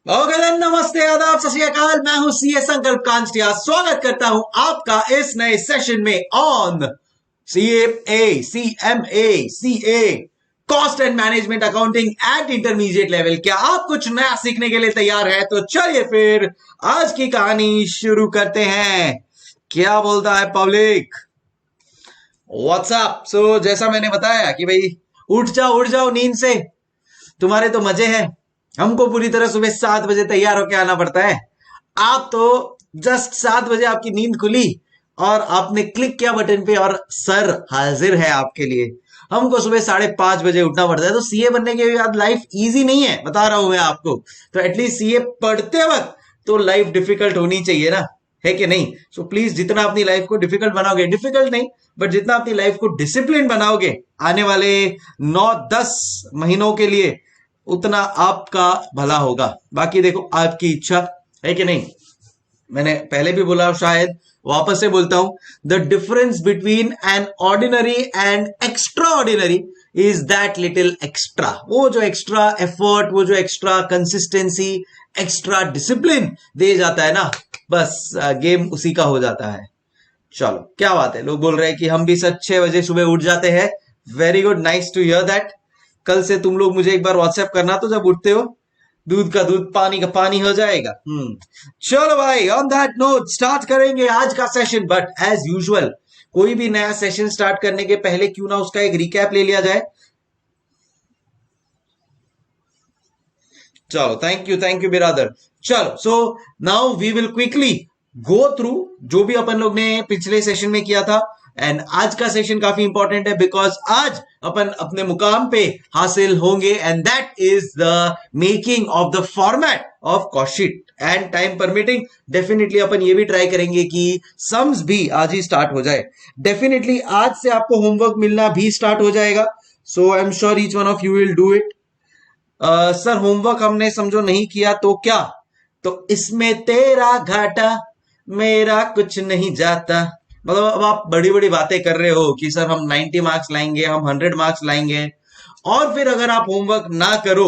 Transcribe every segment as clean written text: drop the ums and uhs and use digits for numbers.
Okay then, नमस्ते, आदाब, सत श्री अकाल। मैं हूं सीए संकल्प कांस्टिया। स्वागत करता हूं आपका इस नए सेशन में on CA cost and management accounting eight intermediate level. क्या आप कुछ नया सीखने के लिए तैयार है? तो चलिए फिर आज की कहानी शुरू करते हैं। क्या बोलता है पब्लिक? व्हाट्सअप। सो जैसा मैंने बताया कि भाई उठ जाओ नींद से। तुम्हारे तो मजे हैं, हमको पूरी तरह सुबह 7 बजे तैयार होके आना पड़ता है। आप तो जस्ट 7 बजे आपकी नींद खुली और आपने क्लिक किया बटन पे और सर हाजिर है आपके लिए। हमको सुबह 5:30 बजे उठना पड़ता है। तो सीए बनने के बाद लाइफ इजी नहीं है, बता रहा हूं मैं आपको। तो एटलीस्ट सीए पढ़ते वक्त तो लाइफ डिफिकल्ट होनी चाहिए ना, है कि नहीं? सो प्लीज जितना अपनी लाइफ को डिफिकल्ट बनाओगे, डिफिकल्ट नहीं बट जितना अपनी लाइफ को डिसिप्लिन बनाओगे आने वाले 9-10 महीनों के लिए, उतना आपका भला होगा। बाकी देखो आपकी इच्छा, है कि नहीं? मैंने पहले भी बोला, शायद वापस से बोलता हूं, the difference between an ordinary and extra ordinary is that little extra. वो जो एक्स्ट्रा एफर्ट, वो जो एक्स्ट्रा कंसिस्टेंसी, एक्स्ट्रा डिसिप्लिन दे जाता है ना, बस गेम उसी का हो जाता है। चलो, क्या बात है। लोग बोल रहे हैं कि हम भी सच 6 बजे सुबह उठ जाते हैं। Very good, nice to hear that. कल से तुम लोग मुझे एक बार व्हाट्सएप करना तो जब उठते हो। दूध का दूध, पानी का पानी हो जाएगा। चलो भाई, ऑन दैट नोट स्टार्ट करेंगे आज का सेशन। बट एज यूजुअल, कोई भी नया सेशन स्टार्ट करने के पहले क्यों ना उसका एक रिकैप ले लिया जाए। चलो, थैंक यू बिरादर। चलो, so now we will quickly go through जो भी अपन लोग ने पिछले सेशन में किया था। एंड आज का सेशन काफी इंपॉर्टेंट है बिकॉज आज अपन अपने मुकाम पे हासिल होंगे and that is the making of the format of cost sheet. And time permitting definitely अपन ये भी ट्राई करेंगे कि सम्स भी आज ही स्टार्ट हो जाए। डेफिनेटली आज से आपको होमवर्क मिलना भी स्टार्ट हो जाएगा। So I am sure each one of you will do it. Sir homework हमने समझो नहीं किया तो क्या? तो इसमें तेरा घाटा, मेरा कुछ नहीं जाता। मतलब अब आप बड़ी बड़ी बातें कर रहे हो कि सर हम 90 मार्क्स लाएंगे, हम 100 मार्क्स लाएंगे, और फिर अगर आप होमवर्क ना करो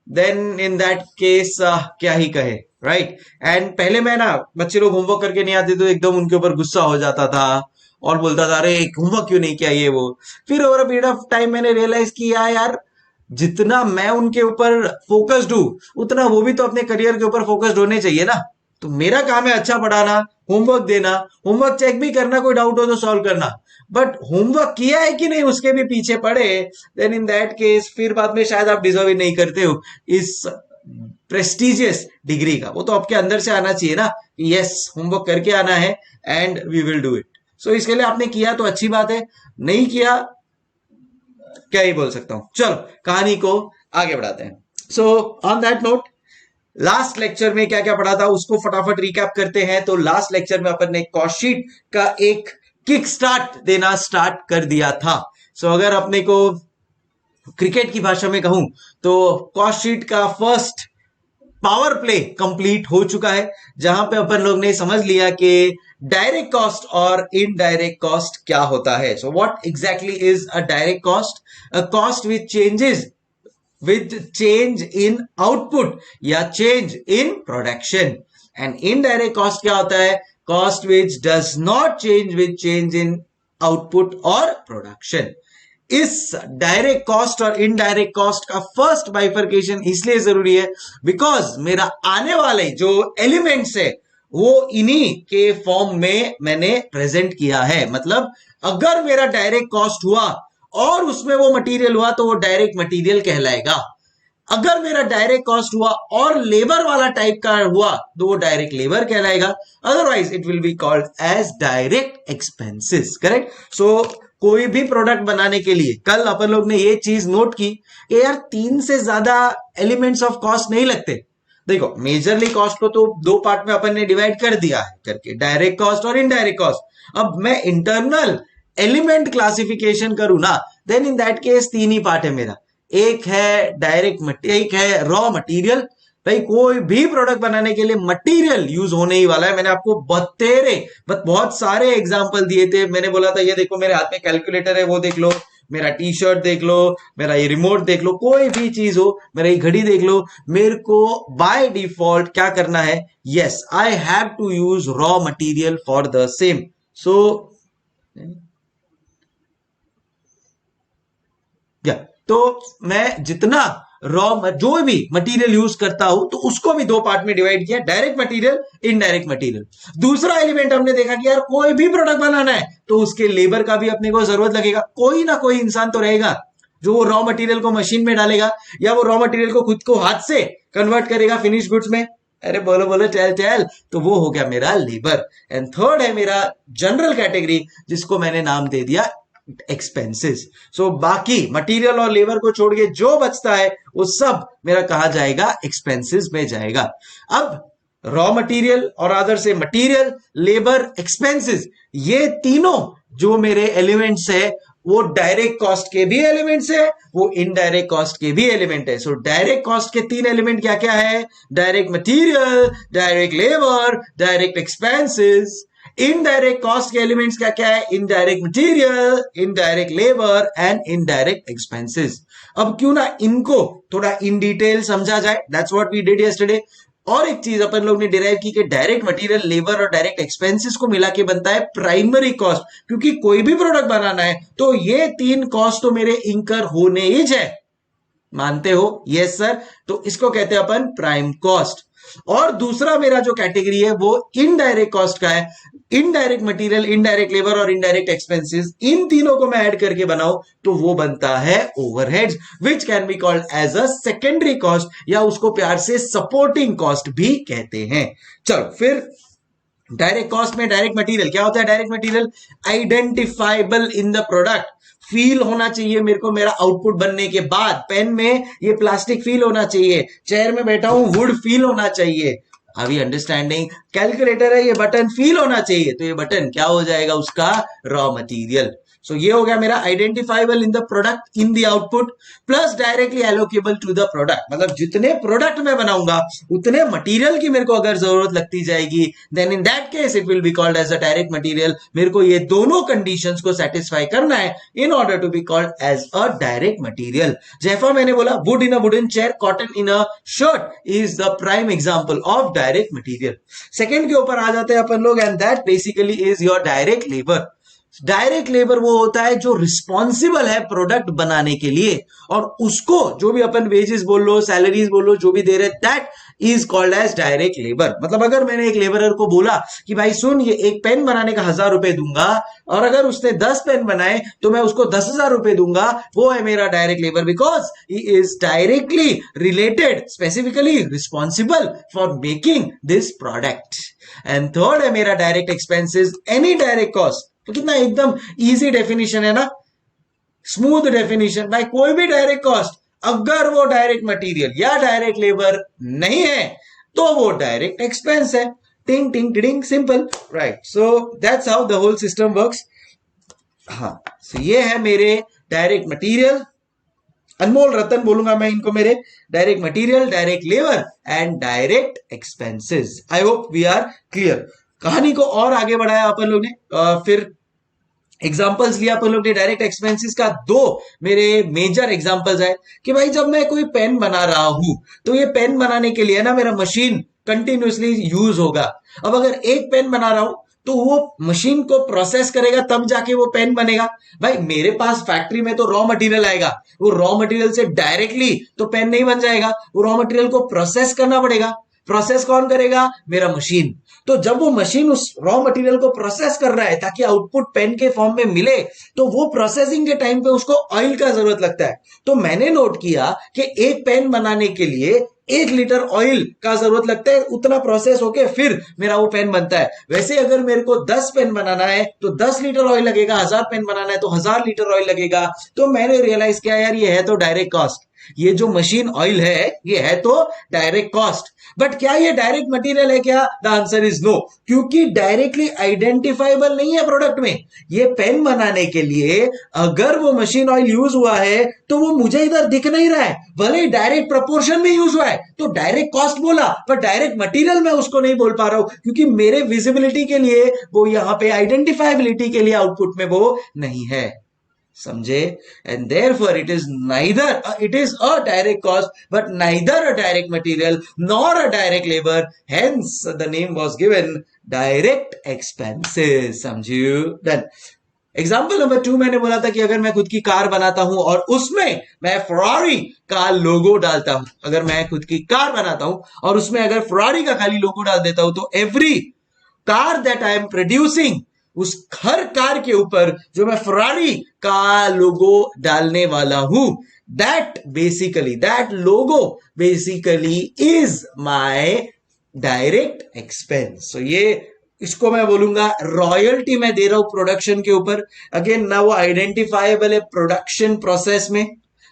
देन इन दैट केस क्या ही कहे, राइट? एंड पहले मैं ना, बच्चे लोग होमवर्क करके नहीं आते तो एकदम उनके ऊपर गुस्सा हो जाता था और बोलता था अरे होमवर्क क्यों नहीं किया ये वो। फिर over a period of time मैंने रियलाइज किया यार, जितना मैं उनके ऊपर फोकस्ड हूं उतना वो भी तो अपने करियर के ऊपर फोकस्ड होने चाहिए ना। तो मेरा काम है अच्छा पढ़ाना, होमवर्क देना, होमवर्क चेक भी करना, कोई डाउट हो तो सॉल्व करना। बट होमवर्क किया है कि नहीं उसके भी पीछे पड़े, देन इन दैट केस फिर बाद में शायद आप डिजर्व ही नहीं करते हो इस प्रेस्टिजियस डिग्री का। वो तो आपके अंदर से आना चाहिए ना, यस होमवर्क करके आना है and we will do it. So इसके लिए आपने किया तो अच्छी बात है, नहीं किया क्या ही बोल सकता हूं। चलो कहानी को आगे बढ़ाते हैं। So on that note, last lecture में क्या क्या पढ़ा था उसको फटाफट रिकैप करते हैं। तो लास्ट लेक्चर में अपन ने कॉस्ट शीट का एक किक स्टार्ट देना स्टार्ट कर दिया था। सो अगर अपने को क्रिकेट की भाषा में कहूं तो कॉस्ट शीट का फर्स्ट पावर प्ले कंप्लीट हो चुका है, जहां पे अपन लोग ने समझ लिया कि डायरेक्ट कॉस्ट और इनडायरेक्ट कॉस्ट क्या होता है। So what exactly is a direct cost? A cost which changes with change in output या change in production. And indirect cost क्या होता है? Cost which does not change with change in output or production. इस direct cost और indirect cost का first bifurcation इसलिए जरूरी है बिकॉज मेरा आने वाले जो एलिमेंट्स है वो इन्हीं के फॉर्म में मैंने प्रेजेंट किया है। मतलब अगर मेरा डायरेक्ट कॉस्ट हुआ और उसमें वो मटेरियल हुआ तो वो डायरेक्ट मटेरियल कहलाएगा। अगर मेरा डायरेक्ट कॉस्ट हुआ और लेबर वाला टाइप का हुआ तो वो डायरेक्ट लेबर कहलाएगा, otherwise it will be called as direct expenses. Correct? So कोई भी प्रोडक्ट बनाने के लिए कल अपन लोग ने ये चीज नोट की कि यार 3 से ज्यादा एलिमेंट्स ऑफ कॉस्ट नहीं लगते। देखो मेजरली कॉस्ट को तो 2 पार्ट में अपन ने डिवाइड कर दिया है करके, डायरेक्ट कॉस्ट और इनडायरेक्ट कॉस्ट। अब मैं इंटरनल एलिमेंट क्लासिफिकेशन करूं ना, देन इन दैट केस 3 ही पार्ट है मेरा। एक है डायरेक्ट, एक है रॉ मटेरियल। भाई कोई भी प्रोडक्ट बनाने के लिए मटेरियल यूज होने ही वाला है। मैंने आपको बहुत सारे एग्जांपल दिए थे। मैंने बोला था ये देखो मेरे हाथ में कैलकुलेटर है, वो देख लो, मेरा टी शर्ट देख लो, मेरा ये रिमोट देख लो, कोई भी चीज हो, मेरा ये घड़ी देख लो, मेरे को बाय डिफॉल्ट क्या करना है, yes I have to use raw material for the same. So तो मैं जितना रॉ जो भी मटेरियल यूज करता हूं तो उसको भी दो पार्ट में डिवाइड किया, डायरेक्ट मटेरियल, इनडायरेक्ट मटेरियल. दूसरा एलिमेंट हमने देखा कि यार कोई भी प्रोडक्ट बनाना है तो उसके लेबर का भी अपने को जरूरत लगेगा. कोई ना कोई इंसान तो रहेगा जो वो रॉ मटेरियल को मशीन में डालेगा या वो रॉ मटेरियल को खुद को हाथ से कन्वर्ट करेगा फिनिश गुड्स में. अरे बोलो बोलो टेल टेल. तो वो हो गया मेरा लेबर. एंड थर्ड है मेरा जनरल कैटेगरी जिसको मैंने नाम दे दिया एक्सपेंसेस. सो बाकी मटेरियल और लेबर को छोड़ के जो बचता है वो सब मेरा कहा जाएगा एक्सपेंसेस में जाएगा. अब रॉ मटेरियल और अदर से मटेरियल, लेबर, एक्सपेंसेस, ये तीनों जो मेरे एलिमेंट्स है वो डायरेक्ट कॉस्ट के भी एलिमेंट्स है, वो इनडायरेक्ट कॉस्ट के भी एलिमेंट है. सो डायरेक्ट कॉस्ट के तीन एलिमेंट क्या क्या है, direct material, direct labour, direct expenses. Indirect cost के एलिमेंट्स क्या क्या है, indirect material, indirect labour and indirect expenses. अब क्यों ना इनको थोड़ा इन डिटेल समझा जाए, that's what we did yesterday. और एक चीज अपन लोग ने डिराइव की कि डायरेक्ट मटेरियल, लेबर और डायरेक्ट एक्सपेंसेस को मिला के बनता है प्राइमरी कॉस्ट. क्योंकि कोई भी प्रोडक्ट बनाना है तो ये तीन कॉस्ट तो मेरे इंकर होने ही है. मानते हो? Yes sir. तो इसको कहते हैं अपन प्राइम कॉस्ट. और दूसरा मेरा जो कैटेगरी है वो इनडायरेक्ट कॉस्ट का है. इनडायरेक्ट मटेरियल, इनडायरेक्ट लेबर और इनडायरेक्ट एक्सपेंसेस, इन तीनों को मैं ऐड करके बनाऊं तो वो बनता है overheads, which can be called as a secondary cost या उसको प्यार से सपोर्टिंग कॉस्ट भी कहते हैं. चलो फिर डायरेक्ट कॉस्ट में डायरेक्ट मटेरियल क्या होता है. Direct material identifiable in the product. Feel होना चाहिए मेरे को मेरा आउटपुट बनने के बाद. पेन में ये प्लास्टिक फील होना चाहिए, चेयर में बैठा हूं वुड फील होना चाहिए. अभी अंडरस्टैंडिंग. कैलकुलेटर है, ये बटन फील होना चाहिए, तो ये बटन क्या हो जाएगा, उसका रॉ मटेरियल. सो ये हो गया मेरा identifiable in the product in the output plus directly allocable to the product. मतलब जितने प्रोडक्ट मैं बनाऊंगा उतने मटेरियल की मेरे को अगर जरूरत लगती जाएगी then in that case it will be called as a direct material. मेरे को ये दोनों कंडीशंस को सेटिस्फाई करना है in order to be called as a direct material. जैसा मैंने बोला wood in a wooden chair, cotton in a shirt is the prime example of direct material. Second के ऊपर आ जाते हैं अपन लोग and that basically is your direct labour. Direct labour वो होता है जो रिस्पॉन्सिबल है प्रोडक्ट बनाने के लिए और उसको जो भी अपन वेजेस बोल लो, सैलरीज बोल लो, जो भी दे रहे that is called as direct labour. मतलब अगर मैंने एक लेबरर को बोला कि भाई सुन ये एक पेन बनाने का 1000 रुपए दूंगा और अगर उसने 10 पेन बनाए तो मैं उसको 10,000 रुपए दूंगा, वो है मेरा direct labour because he is directly related, specifically responsible for making this product. And third है मेरा direct expenses, any direct cost. तो कितना एकदम इजी डेफिनेशन है ना, स्मूथ डेफिनेशन. भाई कोई भी डायरेक्ट कॉस्ट अगर वो डायरेक्ट मटेरियल या डायरेक्ट लेबर नहीं है तो वो डायरेक्ट एक्सपेंस है. टिंग टिंग टिंग, simple, right. So that's how the whole system works. हाँ, सो ये है मेरे डायरेक्ट मटेरियल, अनमोल रतन बोलूंगा मैं इनको, मेरे direct material, direct labour and direct expenses. I hope we are clear. कहानी को और आगे बढ़ाया अपन लोग ने, फिर एग्जाम्पल्स लिया अपन लोग ने डायरेक्ट एक्सपेंसेस का. दो मेरे मेजर एग्जाम्पल्स है कि भाई जब मैं कोई पेन बना रहा हूं तो ये पेन बनाने के लिए ना मेरा मशीन कंटिन्यूसली यूज होगा. अब अगर एक पेन बना रहा हूं तो वो मशीन को प्रोसेस करेगा तब जाके वो पेन बनेगा. भाई मेरे पास फैक्ट्री में तो रॉ मटेरियल आएगा, वो रॉ मटेरियल से डायरेक्टली तो पेन नहीं बन जाएगा, वो रॉ मटेरियल को प्रोसेस करना पड़ेगा. प्रोसेस कौन करेगा, मेरा मशीन. तो जब वो मशीन उस रॉ मटेरियल को प्रोसेस कर रहा है ताकि आउटपुट पेन के फॉर्म में मिले, तो वो प्रोसेसिंग के टाइम पे उसको ऑयल का जरूरत लगता है. तो मैंने नोट किया कि एक पेन बनाने के लिए 1 लीटर ऑयल का जरूरत लगता है. उतना प्रोसेस होके फिर मेरा वो पेन बनता है. वैसे अगर मेरे को 10 पेन बनाना है तो 10 लीटर ऑयल लगेगा, 1000 पेन बनाना है तो 1000 लीटर ऑयल लगेगा. तो मैंने रियलाइज किया यार ये है तो डायरेक्ट कॉस्ट, ये जो मशीन ऑयल है ये है तो डायरेक्ट कॉस्ट. बट क्या ये डायरेक्ट मटेरियल है क्या? द आंसर इज नो, क्योंकि डायरेक्टली आइडेंटिफाइबल नहीं है प्रोडक्ट में. ये पेन बनाने के लिए अगर वो मशीन ऑयल यूज हुआ है तो वो मुझे इधर दिख नहीं रहा है, भले ही डायरेक्ट प्रपोर्शन में यूज हुआ है तो डायरेक्ट कॉस्ट बोला, पर डायरेक्ट मटेरियल में उसको नहीं बोल पा रहा हूं क्योंकि मेरे विजिबिलिटी के लिए वो यहां पे आइडेंटिफाइबिलिटी के लिए आउटपुट में वो नहीं है. समझे? And therefore it is a direct cost but neither a direct material nor a direct labour, hence the name was given direct expenses. समझियो? डन। एग्जाम्पल नंबर 2 मैंने बोला था कि अगर मैं खुद की कार बनाता हूं और उसमें मैं फरारी का लोगो डालता हूं, अगर मैं खुद की कार बनाता हूं और उसमें अगर फरारी का खाली लोगो डाल देता हूं, तो every car that I am producing, उस हर कार के ऊपर जो मैं फरारी का लोगो डालने वाला हूं, that logo basically is my direct expense. So ये इसको मैं बोलूंगा रॉयल्टी मैं दे रहा हूं प्रोडक्शन के ऊपर। अगेन ना वो आइडेंटिफाइबल है प्रोडक्शन प्रोसेस में,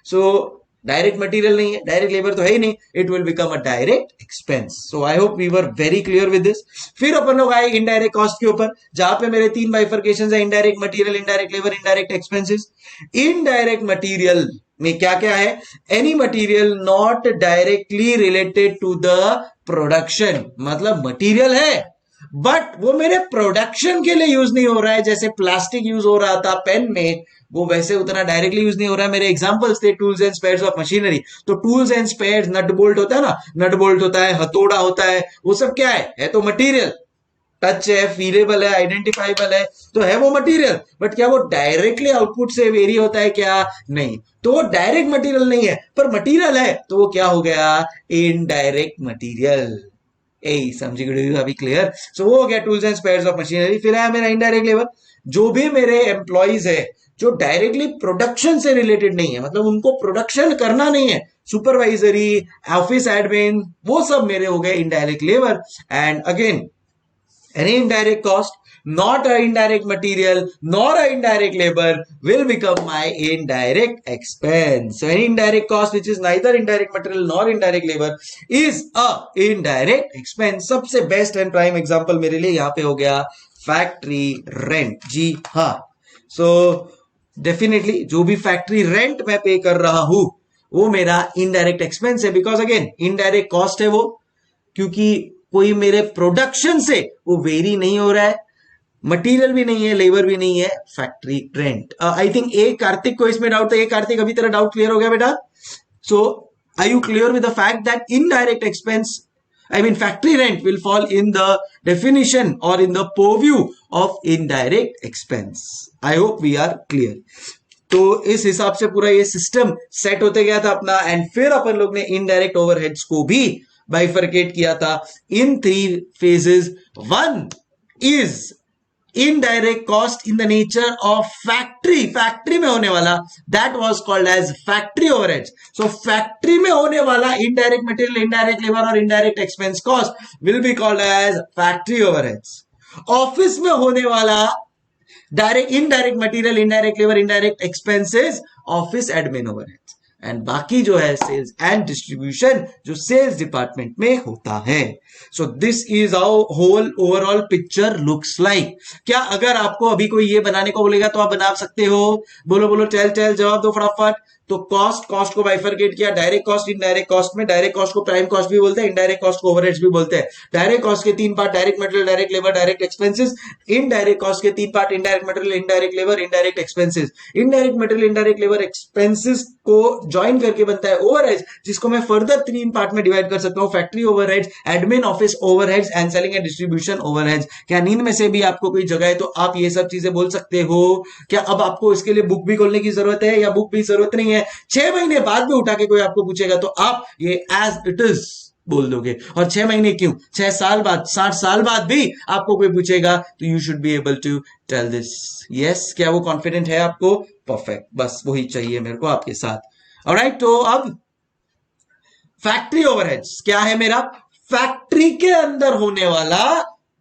सो डायरेक्ट मटेरियल नहीं है, डायरेक्ट लेबर तो है ही नहीं, it will become a direct expense. So I hope we were very clear with this. फिर अपन लोग आए इनडायरेक्ट कॉस्ट के ऊपर, जहां पे मेरे 3 बाइफर्केशंस है, indirect material, indirect labour, indirect expenses. Indirect material में क्या क्या है? Any material not directly related to the production, मतलब मटेरियल है बट वो मेरे प्रोडक्शन के लिए यूज नहीं हो रहा है। जैसे प्लास्टिक यूज हो रहा था पेन में, वो वैसे उतना डायरेक्टली यूज नहीं हो रहा है। मेरे एग्जांपल्स थे tools and spares of machinery, तो tools and spares, nut bolt होता है ना, नट बोल्ट होता है, हथौड़ा होता है, वो सब क्या है तो मटेरियल। टच है, फीलेबल है, आइडेंटिफाइबल है, तो है वो मटेरियल। बट क्या वो डायरेक्टली आउटपुट से वेरी होता है क्या? नहीं। तो वो डायरेक्ट मटेरियल नहीं है, पर मटेरियल है, तो वो क्या हो गया? Indirect material. समझी गई अभी? क्लियर? सो वो हो गया tools and spares of machinery. फिर है मेरा इनडायरेक्ट लेबर, जो भी मेरे एम्प्लॉइज है जो डायरेक्टली प्रोडक्शन से रिलेटेड नहीं है, मतलब उनको प्रोडक्शन करना नहीं है, सुपरवाइजरी, ऑफिस एडमिन, वो सब मेरे हो गए indirect labour. And again any indirect cost, not a indirect material nor a indirect labor, will become my indirect expense. So any indirect cost which is neither indirect material nor indirect labor is a indirect expense. सबसे best and prime example मेरे लिए यहाँ पे हो गया factory rent. जी हाँ, so definitely जो भी फैक्ट्री रेंट मैं पे कर रहा हूं वो मेरा इनडायरेक्ट एक्सपेंस है, बिकॉज अगेन इनडायरेक्ट कॉस्ट है वो, क्योंकि कोई मेरे प्रोडक्शन से वो वेरी नहीं हो रहा है, मटेरियल भी नहीं है, लेबर भी नहीं है, फैक्ट्री रेंट। आई थिंक ए कार्तिक को इसमें डाउट है। ए कार्तिक, अभी तेरा डाउट क्लियर हो गया बेटा? So are you clear with the fact that indirect expense, I mean factory rent will fall in the definition or in the purview of indirect expense. I hope we are clear. तो इस हिसाब से पूरा ये system set होते गया था अपना, एंड फिर अपन लोग ने इनडायरेक्ट ओवरहेड्स को भी बाइफरकेट किया था इन 3 phases. 1 is indirect cost in the nature of factory में होने वाला, that was called as factory overheads. So factory में होने वाला indirect material, indirect labor और indirect expense cost will be called as factory overheads. Office में होने वाला indirect material, indirect labor, indirect expenses, office admin overheads, and बाकी जो है सेल्स एंड डिस्ट्रीब्यूशन जो सेल्स डिपार्टमेंट में होता है. So this is how whole overall picture looks like. क्या अगर आपको अभी कोई ये बनाने को बोलेगा तो आप बना सकते हो? बोलो बोलो, टेल टेल, जवाब दो फटाफट. तो कॉस्ट को बाइफरकेट किया, डायरेक्ट कॉस्ट, इनडायरेक्ट कॉस्ट में. डायरेक्ट कॉस्ट को प्राइम कॉस्ट भी बोलते हैं, इनडायरेक्ट कॉस्ट को ओवरहेड्स भी बोलते हैं. डायरेक्ट कॉस्ट के 3 part, direct material, direct labour, direct expenses. Indirect cost के 3 part, indirect material, indirect labour, indirect expenses. Indirect material, indirect labour, expenses को ज्वाइन करके बनता है ओवरहेड्स, जिसको मैं फर्दर 3 पार्ट में डिवाइड कर सकता हूं. Factory overheads, admin office overheads and selling and distribution overheads. क्या नींद में से भी आपको कोई जगह है तो आप ये सब चीजें बोल सकते हो? क्या अब आपको इसके लिए बुक भी खोलने की जरूरत है या बुक भी जरूरत नहीं है? 6 महीने बाद भी उठा के कोई आपको पूछेगा तो आप ये एज इट इज बोल दोगे. और 6 महीने क्यों, 6 साल बाद, 60 साल बाद भी आपको कोई पूछेगा तो you should be able to tell this. Yes, क्या वो कॉन्फिडेंट है आपको? परफेक्ट, बस वही चाहिए मेरे को आपके साथ. ऑलराइट, तो अब फैक्ट्री ओवरहेड्स क्या है मेरा? फैक्ट्री के अंदर होने वाला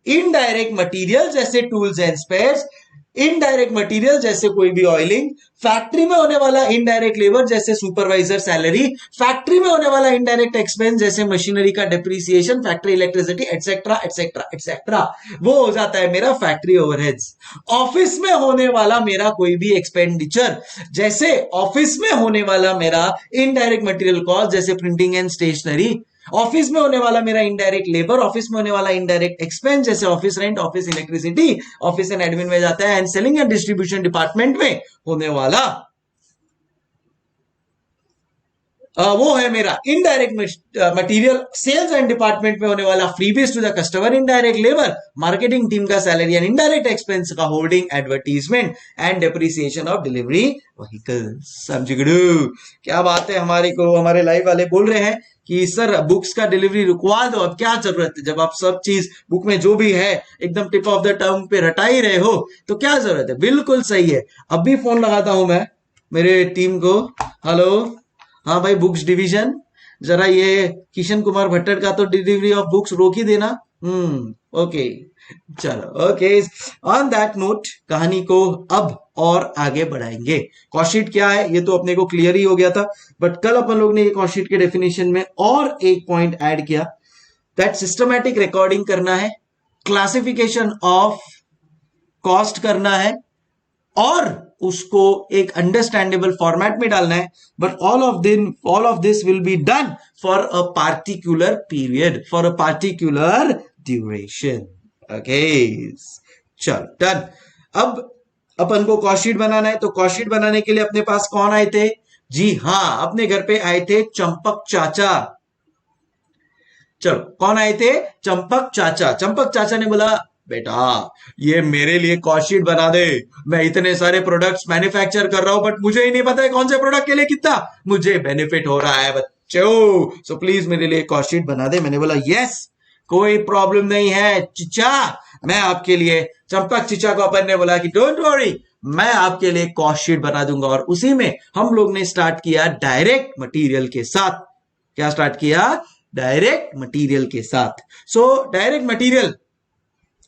इनडायरेक्ट मटेरियल जैसे tools and spheres, indirect material जैसे कोई भी ऑयलिंग, फैक्ट्री में होने वाला इनडायरेक्ट लेबर जैसे सुपरवाइजर सैलरी, फैक्ट्री में होने वाला इनडायरेक्ट एक्सपेंस जैसे मशीनरी का depreciation, factory electricity, etcetera etcetera etcetera. वो हो जाता है मेरा फैक्ट्री ओवरहेड्स. ऑफिस में होने वाला मेरा कोई भी एक्सपेंडिचर, जैसे ऑफिस में होने वाला मेरा इनडायरेक्ट मटेरियल कॉस्ट जैसे प्रिंटिंग एंड स्टेशनरी, ऑफिस में होने वाला मेरा इनडायरेक्ट लेबर, ऑफिस में होने वाला इनडायरेक्ट एक्सपेंस, जैसे office rent, office electricity, office and admin में जाता है, and selling and distribution department में होने वाला वो है मेरा indirect material, sales and department में होने वाला freebies to the customer, indirect labour, marketing team का सैलरी एंड इनडायरेक्ट एक्सपेंस का hoarding, advertisement and depreciation of delivery vehicles. समझगड़ू, क्या बात है। हमारे लाइव वाले बोल रहे हैं कि सर बुक्स का डिलीवरी रुकवा दो, अब क्या जरूरत है, जब आप सब चीज बुक में जो भी है एकदम टिप ऑफ द टंग पे रटा ही रहे हो तो क्या जरूरत है। बिल्कुल सही है। अब भी फोन लगाता हूं मैं मेरे टीम को। हेलो, हाँ भाई, बुक्स डिवीजन, जरा ये किशन कुमार भट्टर का तो डिलीवरी ऑफ बुक्स रोक ही देना। ओके, चलो, ओके। ऑन दैट नोट कहानी को अब और आगे बढ़ाएंगे। कॉस्टशीट क्या है ये तो अपने को क्लियर ही हो गया था, बट कल अपन लोग ने ये कॉस्टशीट के डेफिनेशन में और एक पॉइंट ऐड किया, दैट सिस्टमैटिक रिकॉर्डिंग करना है, क्लासिफिकेशन ऑफ कॉस्ट करना है और उसको एक अंडरस्टैंडेबल फॉर्मेट में डालना है। But all of this will be done for a particular period, for a particular duration. Okay, चल डन। अब अपन को कॉस्टशीट बनाना है, तो कॉस्टशीट बनाने के लिए अपने पास कौन आए थे? जी हाँ, अपने घर पे आए थे चंपक चाचा। चलो, कौन आए थे? चंपक चाचा। चंपक चाचा ने बोला, बेटा ये मेरे लिए कॉस्टशीट बना दे, मैं इतने सारे प्रोडक्ट्स मैन्युफैक्चर कर रहा हूं बट मुझे ही नहीं पता है कौन से प्रोडक्ट के लिए कितना मुझे बेनिफिट हो रहा है बच्चों, सो प्लीज मेरे लिए कॉस्टशीट बना दे। मैंने बोला यस, कोई प्रॉब्लम नहीं है चिचा, मैं आपके लिए। चंपक चिचा को अपन ने बोला कि डोंट वरी, मैं आपके लिए कॉस्टशीट बना दूंगा। और उसी में हम लोग ने स्टार्ट किया डायरेक्ट मटेरियल के साथ। क्या स्टार्ट किया? डायरेक्ट मटेरियल के साथ। सो डायरेक्ट मटेरियल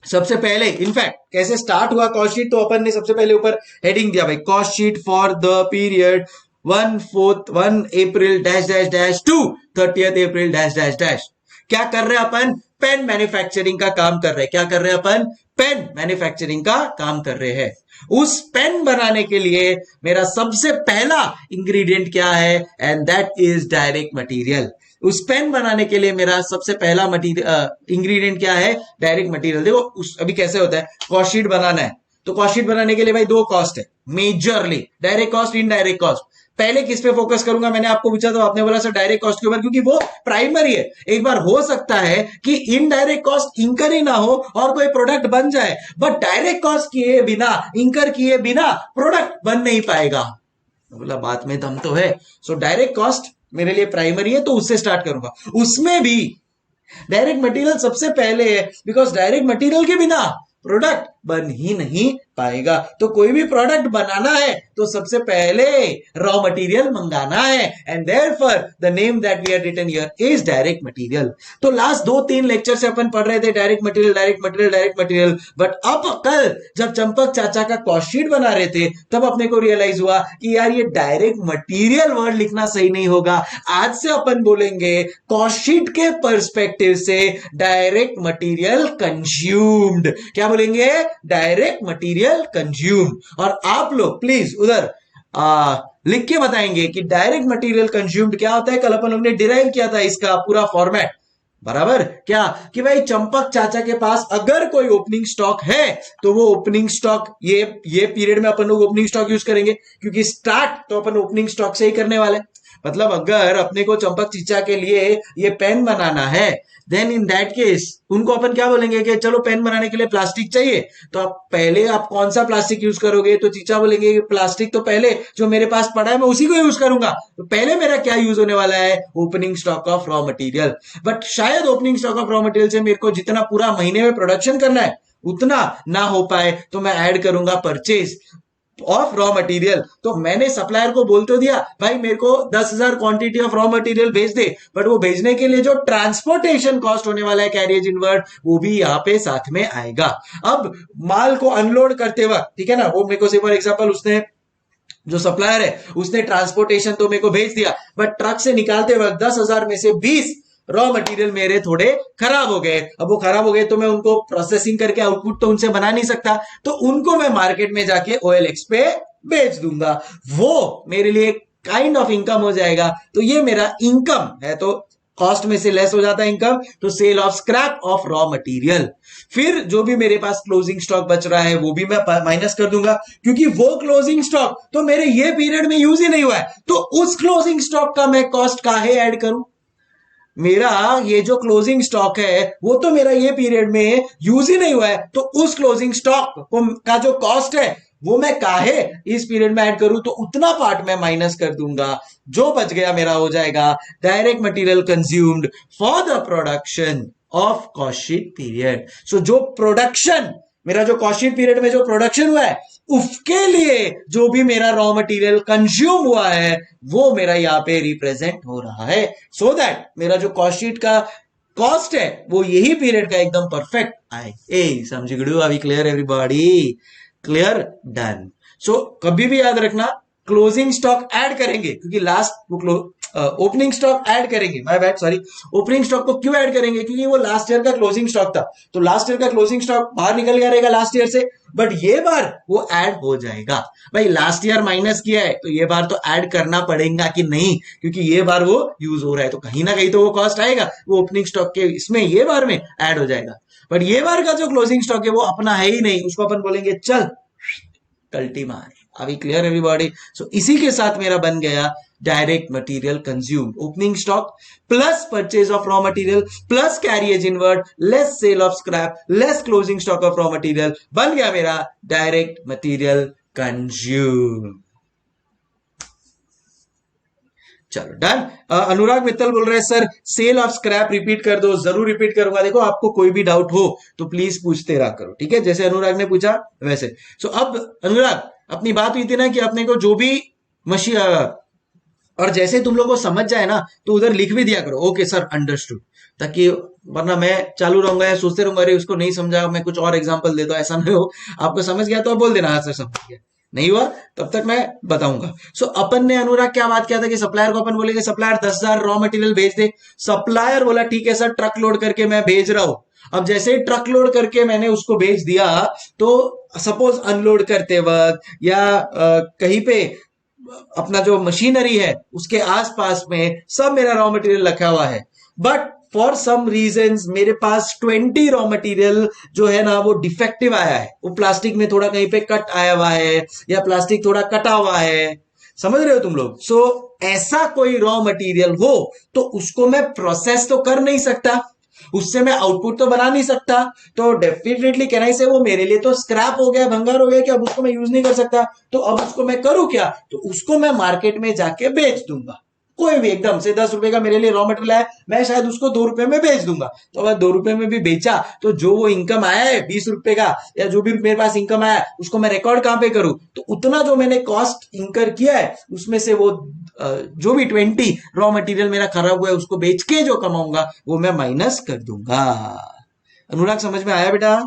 सबसे पहले, इनफैक्ट कैसे स्टार्ट हुआ कॉस्टशीट, तो अपन ने सबसे पहले ऊपर हेडिंग दिया भाई, cost sheet for the period 1 April dash dash dash to 30 April dash dash dash. क्या कर रहे हैं अपन? पेन मैन्युफैक्चरिंग का काम कर रहे हैं। क्या कर रहे हैं अपन? पेन मैन्युफैक्चरिंग का काम कर रहे हैं। उस पेन बनाने के लिए मेरा सबसे पहला इंग्रेडिएंट क्या है? And that is direct material. उस पेन बनाने के लिए मेरा सबसे पहला मटेरियल इंग्रेडिएंट क्या है? Direct material. देखो अभी कैसे होता है, कॉस्टशीट बनाना है तो कॉस्टशीट बनाने के लिए भाई दो कॉस्ट है majorly, direct cost, indirect cost. पहले किस पे फोकस करूंगा? मैंने आपको पूछा तो आपने बोला सर डायरेक्ट कॉस्ट के ऊपर, क्योंकि वो प्राइमरी है। एक बार हो सकता है कि इनडायरेक्ट कॉस्ट इंकर ही ना हो और कोई प्रोडक्ट बन जाए, बट डायरेक्ट कॉस्ट किए बिना, इंकर किए बिना प्रोडक्ट बन नहीं पाएगा। बोला बात में दम तो है। सो डायरेक्ट कॉस्ट मेरे लिए प्राइमरी है, तो उससे स्टार्ट करूंगा। उसमें भी डायरेक्ट मटेरियल सबसे पहले है, बिकॉज डायरेक्ट मटेरियल के बिना प्रोडक्ट बन ही नहीं पाएगा। तो कोई भी प्रोडक्ट बनाना है तो सबसे पहले रॉ मटेरियल मंगाना है, and therefore the name that we are written here is direct material. तो लास्ट 2-3 लेक्चर से अपन पढ़ रहे थे direct material, direct material, direct material. But अब कल जब चंपक चाचा का कॉस्टशीट बना रहे थे तब अपने को रियलाइज हुआ कि यार ये डायरेक्ट मटेरियल वर्ड लिखना सही नहीं होगा। आज से अपन बोलेंगे कॉस्टशीट के पर्सपेक्टिव से डायरेक्ट मटेरियल कंज्यूम्ड। क्या बोलेंगे? Direct material consumed. और आप लोग प्लीज उधर लिख के बताएंगे कि डायरेक्ट मटेरियल कंज्यूम्ड क्या होता है। कल अपन लोग ने डिराइव किया था इसका पूरा फॉर्मेट, बराबर। क्या कि भाई चंपक चाचा के पास अगर कोई ओपनिंग स्टॉक है तो वो ओपनिंग स्टॉक, ये पीरियड में अपन लोग ओपनिंग स्टॉक यूज करेंगे, क्योंकि स्टार्ट तो अपन ओपनिंग स्टॉक से ही करने वाले। मतलब अगर अपने को चंपक चिचा के लिए ये पेन बनाना है, देन इन दैट केस उनको अपन क्या बोलेंगे कि चलो पेन बनाने के लिए प्लास्टिक चाहिए, तो आप कौन सा प्लास्टिक यूज करोगे? तो चीचा बोलेंगे कि प्लास्टिक तो पहले जो मेरे पास पड़ा है मैं उसी को यूज करूंगा। तो पहले मेरा क्या यूज होने वाला है? Opening stock of raw material. But शायद opening stock of raw material से मेरे को जितना पूरा महीने में प्रोडक्शन करना है उतना ना हो पाए, तो मैं ऐड करूंगा परचेज ऑफ रॉ मटेरियल। तो मैंने सप्लायर को बोल तो दिया भाई मेरे को 10,000 क्वांटिटी ऑफ रॉ मटेरियल भेज दे, बट वो भेजने के लिए जो ट्रांसपोर्टेशन कॉस्ट होने वाला है, कैरियज इनवर्ड, वो भी यहाँ पे साथ में आएगा। अब माल को अनलोड करते वक्त, ठीक है ना, वो मेरे को सिर्फ फॉर एग्जाम्पल उसने जो सप्लायर है उसने ट्रांसपोर्टेशन तो मेरे को भेज दिया, बट ट्रक से निकालते वक्त 10,000 में से 20 रॉ मटेरियल मेरे थोड़े खराब हो गए। अब वो खराब हो गए तो मैं उनको प्रोसेसिंग करके आउटपुट तो उनसे बना नहीं सकता, तो उनको मैं मार्केट में जाके OLX पे बेच दूंगा। वो मेरे लिए काइंड ऑफ इनकम हो जाएगा। तो ये मेरा इनकम है। तो कॉस्ट में से लेस हो जाता है इनकम, तो sale of scrap of raw material. फिर जो भी मेरे पास क्लोजिंग स्टॉक बच रहा है वो भी मैं माइनस कर दूंगा, क्योंकि वो क्लोजिंग स्टॉक तो मेरे ये पीरियड में यूज ही नहीं हुआ है, तो उस क्लोजिंग स्टॉक का मैं कॉस्ट काहे ऐड करूं? मेरा ये जो क्लोजिंग स्टॉक है वो तो मेरा ये पीरियड में यूज ही नहीं हुआ है, तो उस क्लोजिंग स्टॉक का जो कॉस्ट है वो मैं काहे इस पीरियड में ऐड करूं, तो उतना पार्ट मैं माइनस कर दूंगा, जो बच गया मेरा हो जाएगा direct material consumed for the production of cost sheet period. So जो प्रोडक्शन मेरा जो कॉस्ट शीट पीरियड में जो प्रोडक्शन हुआ है उसके लिए जो भी मेरा रॉ मटेरियल कंज्यूम हुआ है वो मेरा यहां पे रिप्रेजेंट हो रहा है, सो दैट मेरा जो कॉस्ट शीट का कॉस्ट है वो यही पीरियड का एकदम परफेक्ट आए। ए समझ गए? अभी क्लियर एवरीबॉडी? क्लियर? डन। सो कभी भी याद रखना क्लोजिंग स्टॉक ऐड करेंगे, क्योंकि लास्ट ओपनिंग स्टॉक ऐड करेंगे, my bad sorry, opening stock को क्यों ऐड करेंगे? क्योंकि वो लास्ट ईयर का क्लोजिंग स्टॉक था, तो लास्ट ईयर का क्लोजिंग स्टॉक बाहर निकल गया रहेगा लास्ट ईयर से, बट ये बार वो ऐड हो जाएगा। भाई लास्ट ईयर माइनस किया है तो ये बार तो ऐड करना पड़ेगा कि नहीं, क्योंकि ये बार वो यूज हो रहा है, तो कहीं ना कहीं तो वो कॉस्ट आएगा, वो ओपनिंग स्टॉक के इसमें ये बार में ऐड हो जाएगा। बट ये बार का जो क्लोजिंग स्टॉक है वो अपना है ही नहीं, उसको अपन बोलेंगे चल कल्टी मार। अभी क्लियर एवरीबॉडी? सो इसी के साथ मेरा बन गया direct material consumed, opening stock plus purchase of raw material plus carriage inward less sale of scrap less closing stock of raw material, बन गया मेरा डायरेक्ट मटेरियल कंज्यूम्ड। चलो डन। अनुराग मित्तल बोल रहे हैं sir sale of scrap repeat कर दो। जरूर रिपीट करूंगा। देखो आपको कोई भी डाउट हो तो प्लीज पूछते रहा करो, ठीक है? जैसे अनुराग ने पूछा वैसे। सो अब अनुराग अपनी बात हुई थी ना कि अपने को जो भी मशीन और जैसे तुम लोग को समझ जाए ना तो उधर लिख भी दिया करो ओके सर अंडरस्टूड, ताकि वरना मैं चालू रहूंगा या सोचते रहूंगा अरे उसको नहीं समझा, मैं कुछ और एग्जांपल दे दो, ऐसा नहीं हो। आपको समझ गया तो आप बोल देना हाँ सर समझ गया, नहीं हुआ तब तक मैं बताऊंगा। सो अपन ने अनुराग क्या बात किया था कि सप्लायर को अपन बोलेंगे सप्लायर 10,000 रॉ मटेरियल भेज दे। सप्लायर बोला ठीक है सर ट्रक लोड करके मैं भेज रहा हूं। अब जैसे ही ट्रक लोड करके मैंने उसको भेज दिया तो सपोज अनलोड करते वक्त या कहीं पे अपना जो मशीनरी है उसके आसपास में सब मेरा रॉ मटेरियल रखा हुआ है, बट फॉर सम रीजन मेरे पास 20 रॉ मटेरियल जो है ना वो डिफेक्टिव आया है, वो प्लास्टिक में थोड़ा कहीं पे कट आया हुआ है या प्लास्टिक थोड़ा कटा हुआ है, समझ रहे हो तुम लोग? सो ऐसा कोई रॉ मटेरियल हो तो उसको मैं प्रोसेस तो कर नहीं सकता, उससे मैं आउटपुट तो बना नहीं सकता, तो डेफिनेटली कहना से वो मेरे लिए तो स्क्रैप हो गया, भंगार हो गया कि अब उसको मैं यूज नहीं कर सकता। तो अब उसको मैं करूं क्या? तो उसको मैं मार्केट में जाके बेच दूंगा। कोई भी एकदम से 10 रुपए का मेरे लिए रॉ मटेरियल है, मैं शायद उसको 2 रुपए में बेच दूंगा। तो अगर 2 रुपए में भी बेचा तो जो वो इनकम आया है 20 रुपए का या जो भी मेरे पास इनकम आया उसको मैं रिकॉर्ड कहां पे करूं? तो उतना जो मैंने कॉस्ट इंकर किया है उसमें से वो जो भी 20 रॉ मटेरियल मेरा खराब हुआ है उसको बेच के जो कमाऊंगा वो मैं माइनस कर दूंगा। अनुराग समझ में आया बेटा?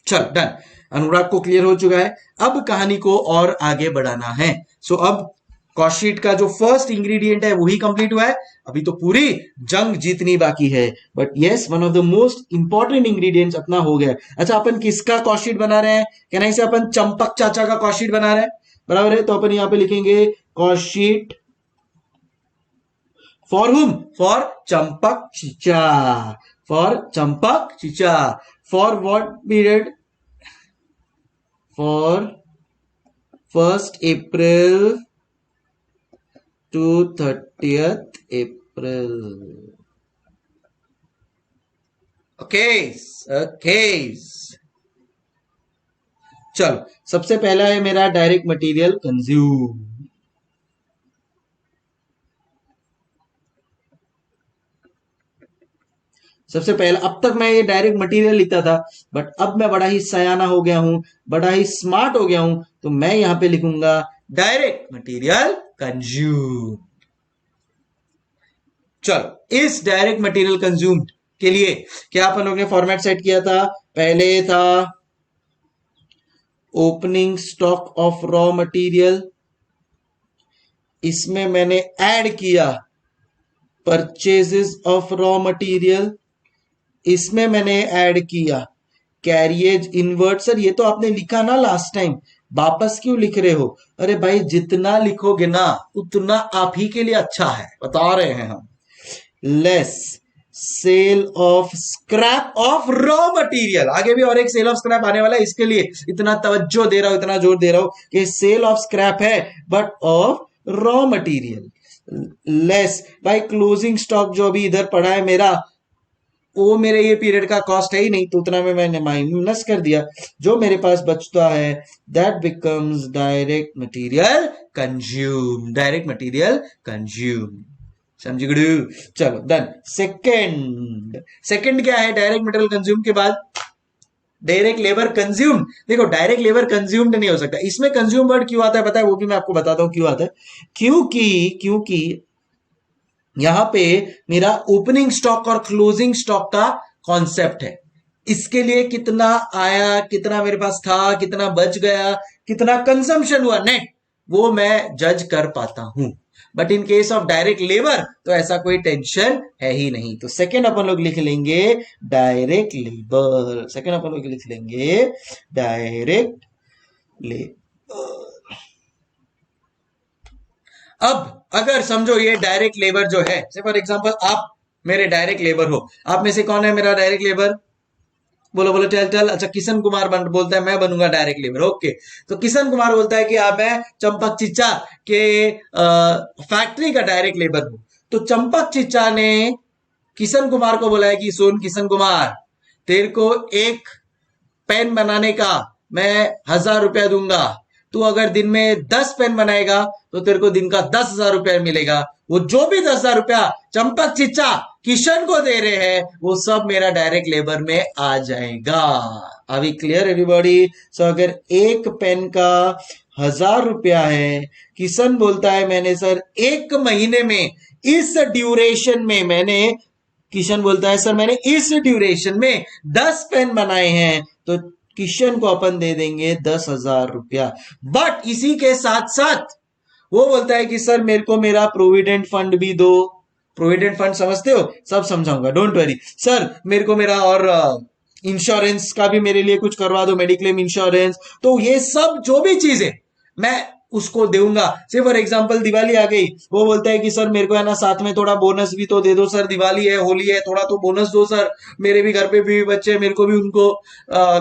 चल डन। अनुराग को क्लियर हो चुका है। अब कहानी को और आगे बढ़ाना है। सो अब कॉस्ट शीट का जो फर्स्ट इंग्रेडिएंट है वही कंप्लीट हुआ है, अभी तो पूरी जंग जीतनी बाकी है, but yes one of the most important ingredients अपना हो गया। अच्छा अपन किसका कॉस्ट शीट बना रहे हैं? कहना इसे अपन चंपक चाचा का कॉस्ट शीट बना रहे हैं, बराबर है? तो अपन यहां पे लिखेंगे cost sheet for whom? For Champak चीचा। फॉर चंपक चीचा। For what period? For 1st April to 30th April. Okay okay. चलो सबसे पहला है मेरा डायरेक्ट मटेरियल कंज्यूम। सबसे पहला, अब तक मैं ये डायरेक्ट मटेरियल लिखता था बट अब मैं बड़ा ही सयाना हो गया हूं, बड़ा ही स्मार्ट हो गया हूं, तो मैं यहां पे लिखूंगा डायरेक्ट मटेरियल कंज्यूम। चलो इस डायरेक्ट मटेरियल कंज्यूम के लिए क्या अपन लोग ने फॉर्मेट सेट किया था? पहले था opening stock of raw material, इसमें मैंने ऐड किया परचेजेस ऑफ रॉ मटेरियल, इसमें मैंने ऐड किया कैरिएज इनवर्ट। सर ये तो आपने लिखा ना लास्ट टाइम, वापस क्यों लिख रहे हो? अरे भाई जितना लिखोगे ना उतना आप ही के लिए अच्छा है, बता रहे हैं हम। Less sale of scrap of raw material, आगे भी और एक सेल ऑफ स्क्रैप आने वाला है, इसके लिए इतना तवज्जो दे रहा हूं, इतना जोर दे रहा हूं कि सेल ऑफ स्क्रैप है but of raw material. Less by closing stock, जो अभी इधर पड़ा है मेरा, वो मेरे ये पीरियड का कॉस्ट है ही नहीं, तो उतना में मैंने माइनस कर दिया। जो मेरे पास बचता है that becomes direct material consume, direct material consume. समझ गए? चलो डन। सेकंड क्या है डायरेक्ट मटेरियल कंज्यूम के बाद? Direct labour consume. देखो डायरेक्ट लेबर कंज्यूम्ड नहीं हो सकता, इसमें कंज्यूम वर्ड क्यों आता है पता है? वो भी मैं आपको बताता हूं क्यों आता है। क्योंकि यहां पे मेरा ओपनिंग स्टॉक और क्लोजिंग स्टॉक का कॉन्सेप्ट है। इसके लिए कितना आया, कितना मेरे पास था, कितना बच गया, कितना कंजम्पशन हुआ नेट, वो मैं जज कर पाता हूं। But in case of direct labour तो ऐसा कोई टेंशन है ही नहीं। तो सेकेंड अपन लोग लिख लेंगे डायरेक्ट लेबर, सेकेंड अपन लोग लिख लेंगे डायरेक्ट लेबर। अब अगर समझो ये डायरेक्ट लेबर जो है, से फॉर एग्जांपल आप मेरे डायरेक्ट लेबर हो, आप में से कौन है मेरा डायरेक्ट लेबर? बोलो बोलो, चल चल। अच्छा किशन कुमार बोलता है मैं बनूंगा डायरेक्ट लेबर। ओके, तो किशन कुमार बोलता है कि आप मैं चंपक चिच्चा के फैक्ट्री का डायरेक्ट लेबर हूं। तो चंपक चिच्चा ने किशन कुमार को बोला है कि सुन किशन कुमार, तेरे को एक पेन बनाने का मैं 1,000 रुपया दूंगा, तू अगर दिन में 10 पेन बनाएगा तो तेरे को दिन का 10,000 रुपया मिलेगा। वो जो भी 10,000 रुपया चंपक चिच्चा किशन को दे रहे हैं वो सब मेरा डायरेक्ट लेबर में आ जाएगा। अभी क्लियर एवरीबॉडी? सो अगर एक पेन का 1,000 रुपया है, किशन बोलता है मैंने सर एक महीने में इस ड्यूरेशन में मैंने, किशन बोलता है सर मैंने इस ड्यूरेशन में 10 पेन बनाए हैं, तो किशन को अपन दे देंगे 10,000 रुपया। बट इसी के साथ साथ वो बोलता है कि सर मेरे को मेरा प्रोविडेंट फंड भी दो। प्रोविडेंट फंड समझते हो? सब समझाऊंगा, डोंट वरी। सर मेरे को मेरा और इंश्योरेंस का भी मेरे लिए कुछ करवा दो, मेडिक्लेम इंश्योरेंस। तो ये सब जो भी चीजें मैं उसको दूंगा। से फॉर एग्जांपल दिवाली आ गई, वो बोलता है कि सर मेरे को है ना साथ में थोड़ा बोनस भी तो दे दो सर, दिवाली है होली है थोड़ा तो बोनस दो सर, मेरे भी घर पे भी बच्चे, मेरे को भी उनको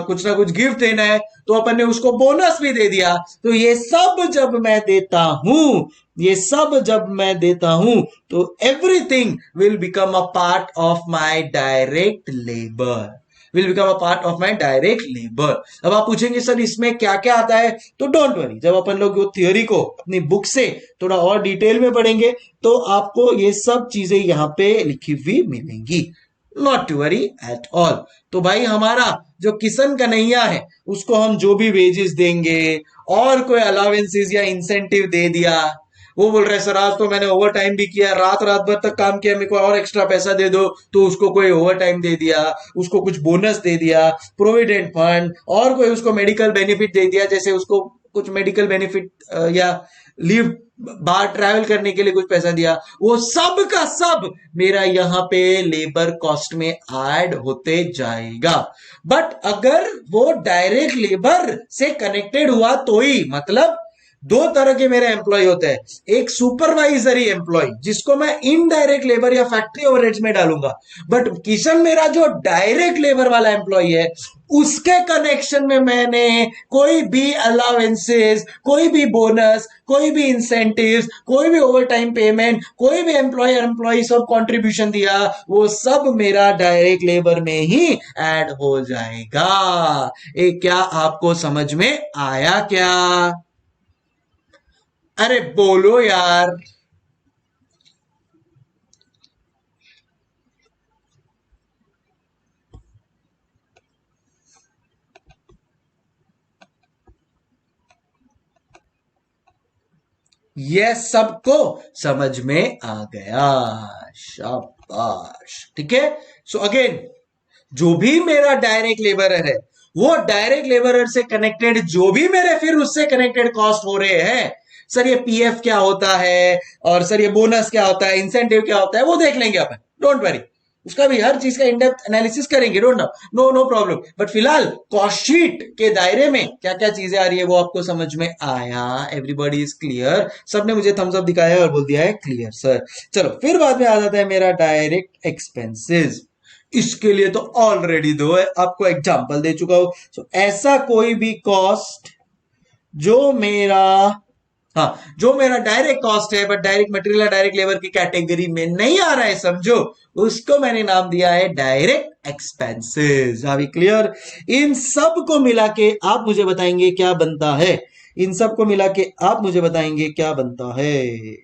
कुछ ना कुछ गिफ्ट देना है। तो अपन ने उसको बोनस भी दे दिया। तो ये सब जब मैं देता हूं, ये सब जब मैं देता हूं तो everything will become a part of my direct labour, will become a part of my direct labour. अब आप पूछेंगे सर इसमें क्या क्या आता है? तो डोंट वरी, जब अपन लोग वो थियोरी को अपनी बुक से थोड़ा और डिटेल में पढ़ेंगे तो आपको ये सब चीजें यहां पे लिखी हुई मिलेंगी। Not to worry at all. तो भाई हमारा जो किशन कन्हैया है उसको हम जो भी वेजेस देंगे और कोई अलावेंसेस या इंसेंटिव दे दिया, वो बोल रहे सर आज तो मैंने ओवर टाइम भी किया, रात रात भर तक काम किया, मेरे को और एक्स्ट्रा पैसा दे दो, तो उसको कोई ओवर टाइम दे दिया, उसको कुछ बोनस दे दिया, प्रोविडेंट फंड, और कोई उसको मेडिकल बेनिफिट दे दिया, जैसे उसको कुछ मेडिकल बेनिफिट या लीव बाहर ट्रैवल करने के लिए कुछ पैसा दिया, वो सब का सब मेरा यहाँ पे लेबर कॉस्ट में ऐड होते जाएगा। बट अगर वो डायरेक्ट लेबर से कनेक्टेड हुआ तो ही, मतलब दो तरह के मेरे एम्प्लॉय होते हैं, एक सुपरवाइजरी एम्प्लॉय जिसको मैं इनडायरेक्ट लेबर या फैक्ट्री ओवरहेड्स में डालूंगा, बट किशन मेरा जो डायरेक्ट लेबर वाला एम्प्लॉय है उसके कनेक्शन में मैंने कोई भी अलावेंसेस, कोई भी बोनस, कोई भी इंसेंटिव्स, कोई भी ओवर टाइम पेमेंट, कोई भी एम्प्लॉय सब कंट्रीब्यूशन दिया, वो सब मेरा डायरेक्ट लेबर में ही ऐड हो जाएगा। क्या आपको समझ में आया क्या? अरे बोलो यार। ये सबको समझ में आ गया, शाबाश। ठीक है, सो अगेन जो भी मेरा डायरेक्ट लेबरर है वो डायरेक्ट लेबरर से कनेक्टेड जो भी मेरे फिर उससे कनेक्टेड कॉस्ट हो रहे हैं, सर ये पीएफ क्या होता है और सर ये बोनस क्या होता है, इंसेंटिव क्या होता है, वो देख लेंगे अपन, डोंट वरी। उसका भी हर चीज का इन डेप्थ एनालिसिस करेंगे, don't no no problem. But फिलहाल कॉस्ट शीट के दायरे में क्या क्या चीजें आ रही है वो आपको समझ में आया? Everybody is clear? सबने मुझे थम्स अप दिखाया और बोल दिया है क्लियर सर। चलो फिर बाद में आ जाता है मेरा डायरेक्ट एक्सपेंसेस। इसके लिए तो ऑलरेडी दो है आपको एग्जांपल दे चुका हूं। सो ऐसा कोई भी कॉस्ट जो मेरा, हाँ, जो मेरा डायरेक्ट कॉस्ट है बट डायरेक्ट मटेरियल या डायरेक्ट लेबर की कैटेगरी में नहीं आ रहा है, समझो, उसको मैंने नाम दिया है direct expenses. Are we clear? इन सब को मिला के आप मुझे बताएंगे क्या बनता है। इन सब को मिला के आप मुझे बताएंगे क्या बनता है।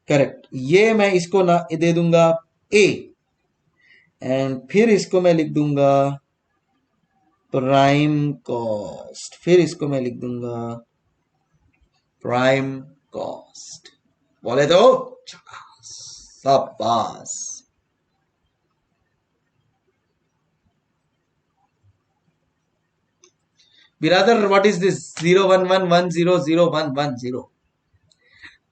करेक्ट। ये मैं इसको ना दे दूंगा ए, एंड फिर इसको मैं लिख दूंगा प्राइम कॉस्ट, फिर इसको मैं लिख दूंगा प्राइम कॉस्ट। बोले तो शाबाश। बिरादर व्हाट इज दिस 011100110?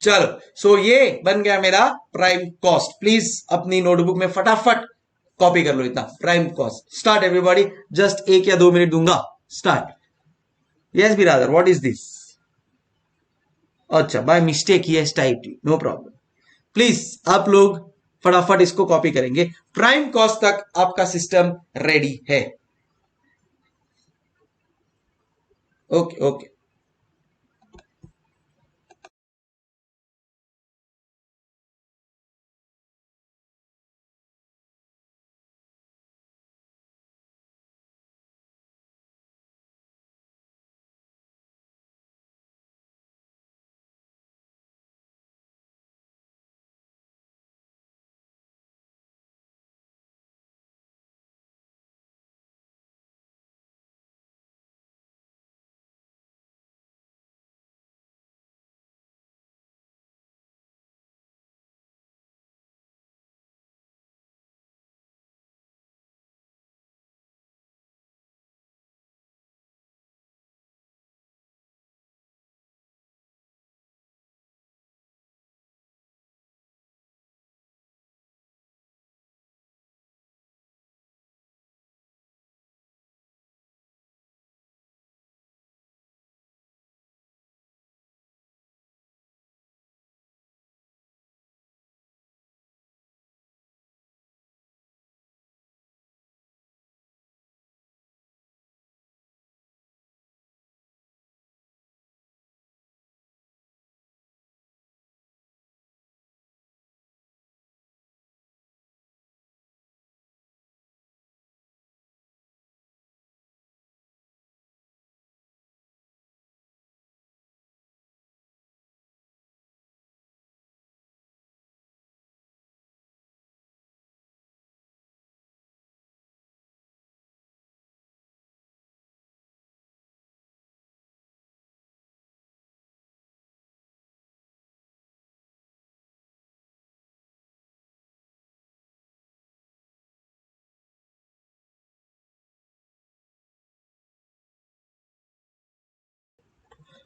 चलो सो ये बन गया मेरा प्राइम कॉस्ट। प्लीज अपनी नोटबुक में फटाफट कॉपी कर लो इतना। Prime cost start everybody, just 1 या 2 मिनट दूंगा। स्टार्ट। यस बिरादर व्हाट इज दिस? अच्छा बाय मिस्टेक ही टाइप, नो प्रॉब्लम। प्लीज आप लोग फटाफट इसको कॉपी करेंगे। प्राइम कॉस्ट तक आपका सिस्टम रेडी है? Okay okay.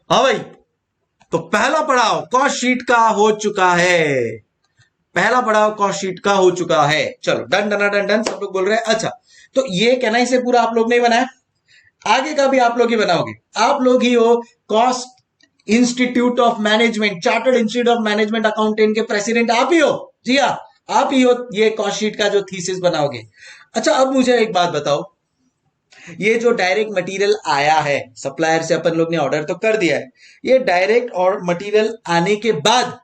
हाँ भाई, तो पहला पड़ाव कॉस्ट शीट का हो चुका है। पहला पड़ाव कॉस्ट शीट का हो चुका है। चलो डन डन डन डन, सब लोग बोल रहे हैं। अच्छा तो ये कहना ही से पूरा आप लोग ने बनाया, आगे का भी आप लोग ही बनाओगे। आप लोग ही हो cost institute of management, chartered institute of management accountant के प्रेसिडेंट आप ही हो। जी हाँ, आप ही हो ये कॉस्ट शीट का जो थीसिस बनाओगे। अच्छा अब मुझे एक बात बताओ, ये जो डायरेक्ट मटेरियल आया है सप्लायर से, अपन लोग ने ऑर्डर तो कर दिया है, ये डायरेक्ट और मटेरियल आने के बाद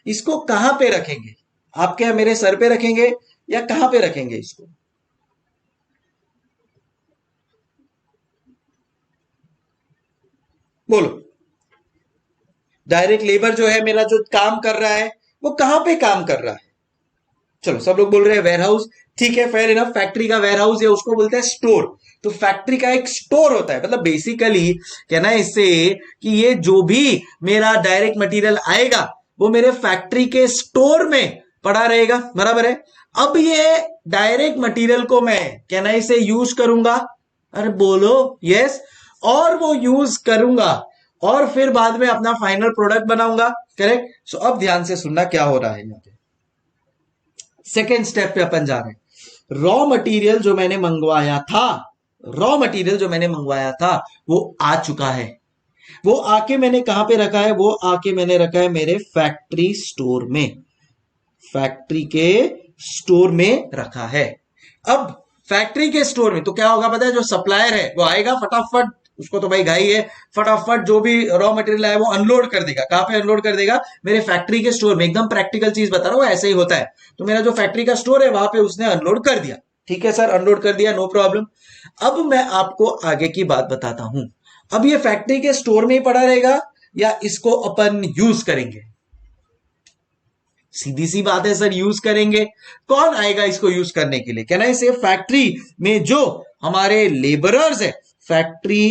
इसको कहां पे रखेंगे? आपके यहाँ मेरे सर पे रखेंगे या कहां पे रखेंगे इसको? बोलो। डायरेक्ट लेबर जो है मेरा, जो काम कर रहा है, वो कहां पे काम कर रहा है? चलो सब लोग बोल रहे हैं वेयर हाउस। ठीक है, फेयर इनफ। फैक्ट्री का वेयर हाउस है, उसको बोलते हैं स्टोर। तो फैक्ट्री का एक स्टोर होता है, मतलब बेसिकली कहना है इससे कि ये जो भी मेरा डायरेक्ट मटेरियल आएगा वो मेरे फैक्ट्री के स्टोर में पड़ा रहेगा, बराबर है। अब ये डायरेक्ट मटेरियल को मैं कहना है इसे यूज करूंगा, अरे बोलो यस, और वो यूज करूंगा और फिर बाद में अपना फाइनल प्रोडक्ट बनाऊंगा, करेक्ट। सो अब ध्यान से सुनना क्या हो रहा है यहाँ पे। सेकेंड स्टेप पे अपन जा रहे हैं। रॉ मटेरियल जो मैंने मंगवाया था, रॉ मटेरियल जो मैंने मंगवाया था वो आ चुका है। वो आके मैंने कहां पे रखा है? वो आके मैंने रखा है मेरे फैक्ट्री स्टोर में, फैक्ट्री के स्टोर में रखा है। अब फैक्ट्री के स्टोर में तो क्या होगा पता है? जो सप्लायर है वो आएगा फटाफट, उसको तो भाई घाई है, फटाफट जो भी रॉ मटेरियल है वो अनलोड कर देगा। कहां पे अनलोड कर देगा? मेरे फैक्ट्री के स्टोर में। एकदम प्रैक्टिकल चीज बता रहा हूं, ऐसे ही होता है। तो मेरा जो फैक्ट्री का स्टोर है वहां पे उसने अनलोड कर दिया। ठीक है सर, अनलोड कर दिया, नो प्रॉब्लम। अब मैं आपको आगे की बात बताता हूं। अब ये फैक्ट्री के स्टोर में ही पड़ा रहेगा या इसको अपन यूज करेंगे? सीधी सी बात है सर, यूज करेंगे। कौन आएगा इसको यूज करने के लिए? कहना इसे फैक्ट्री में जो हमारे लेबरर्स है, फैक्ट्री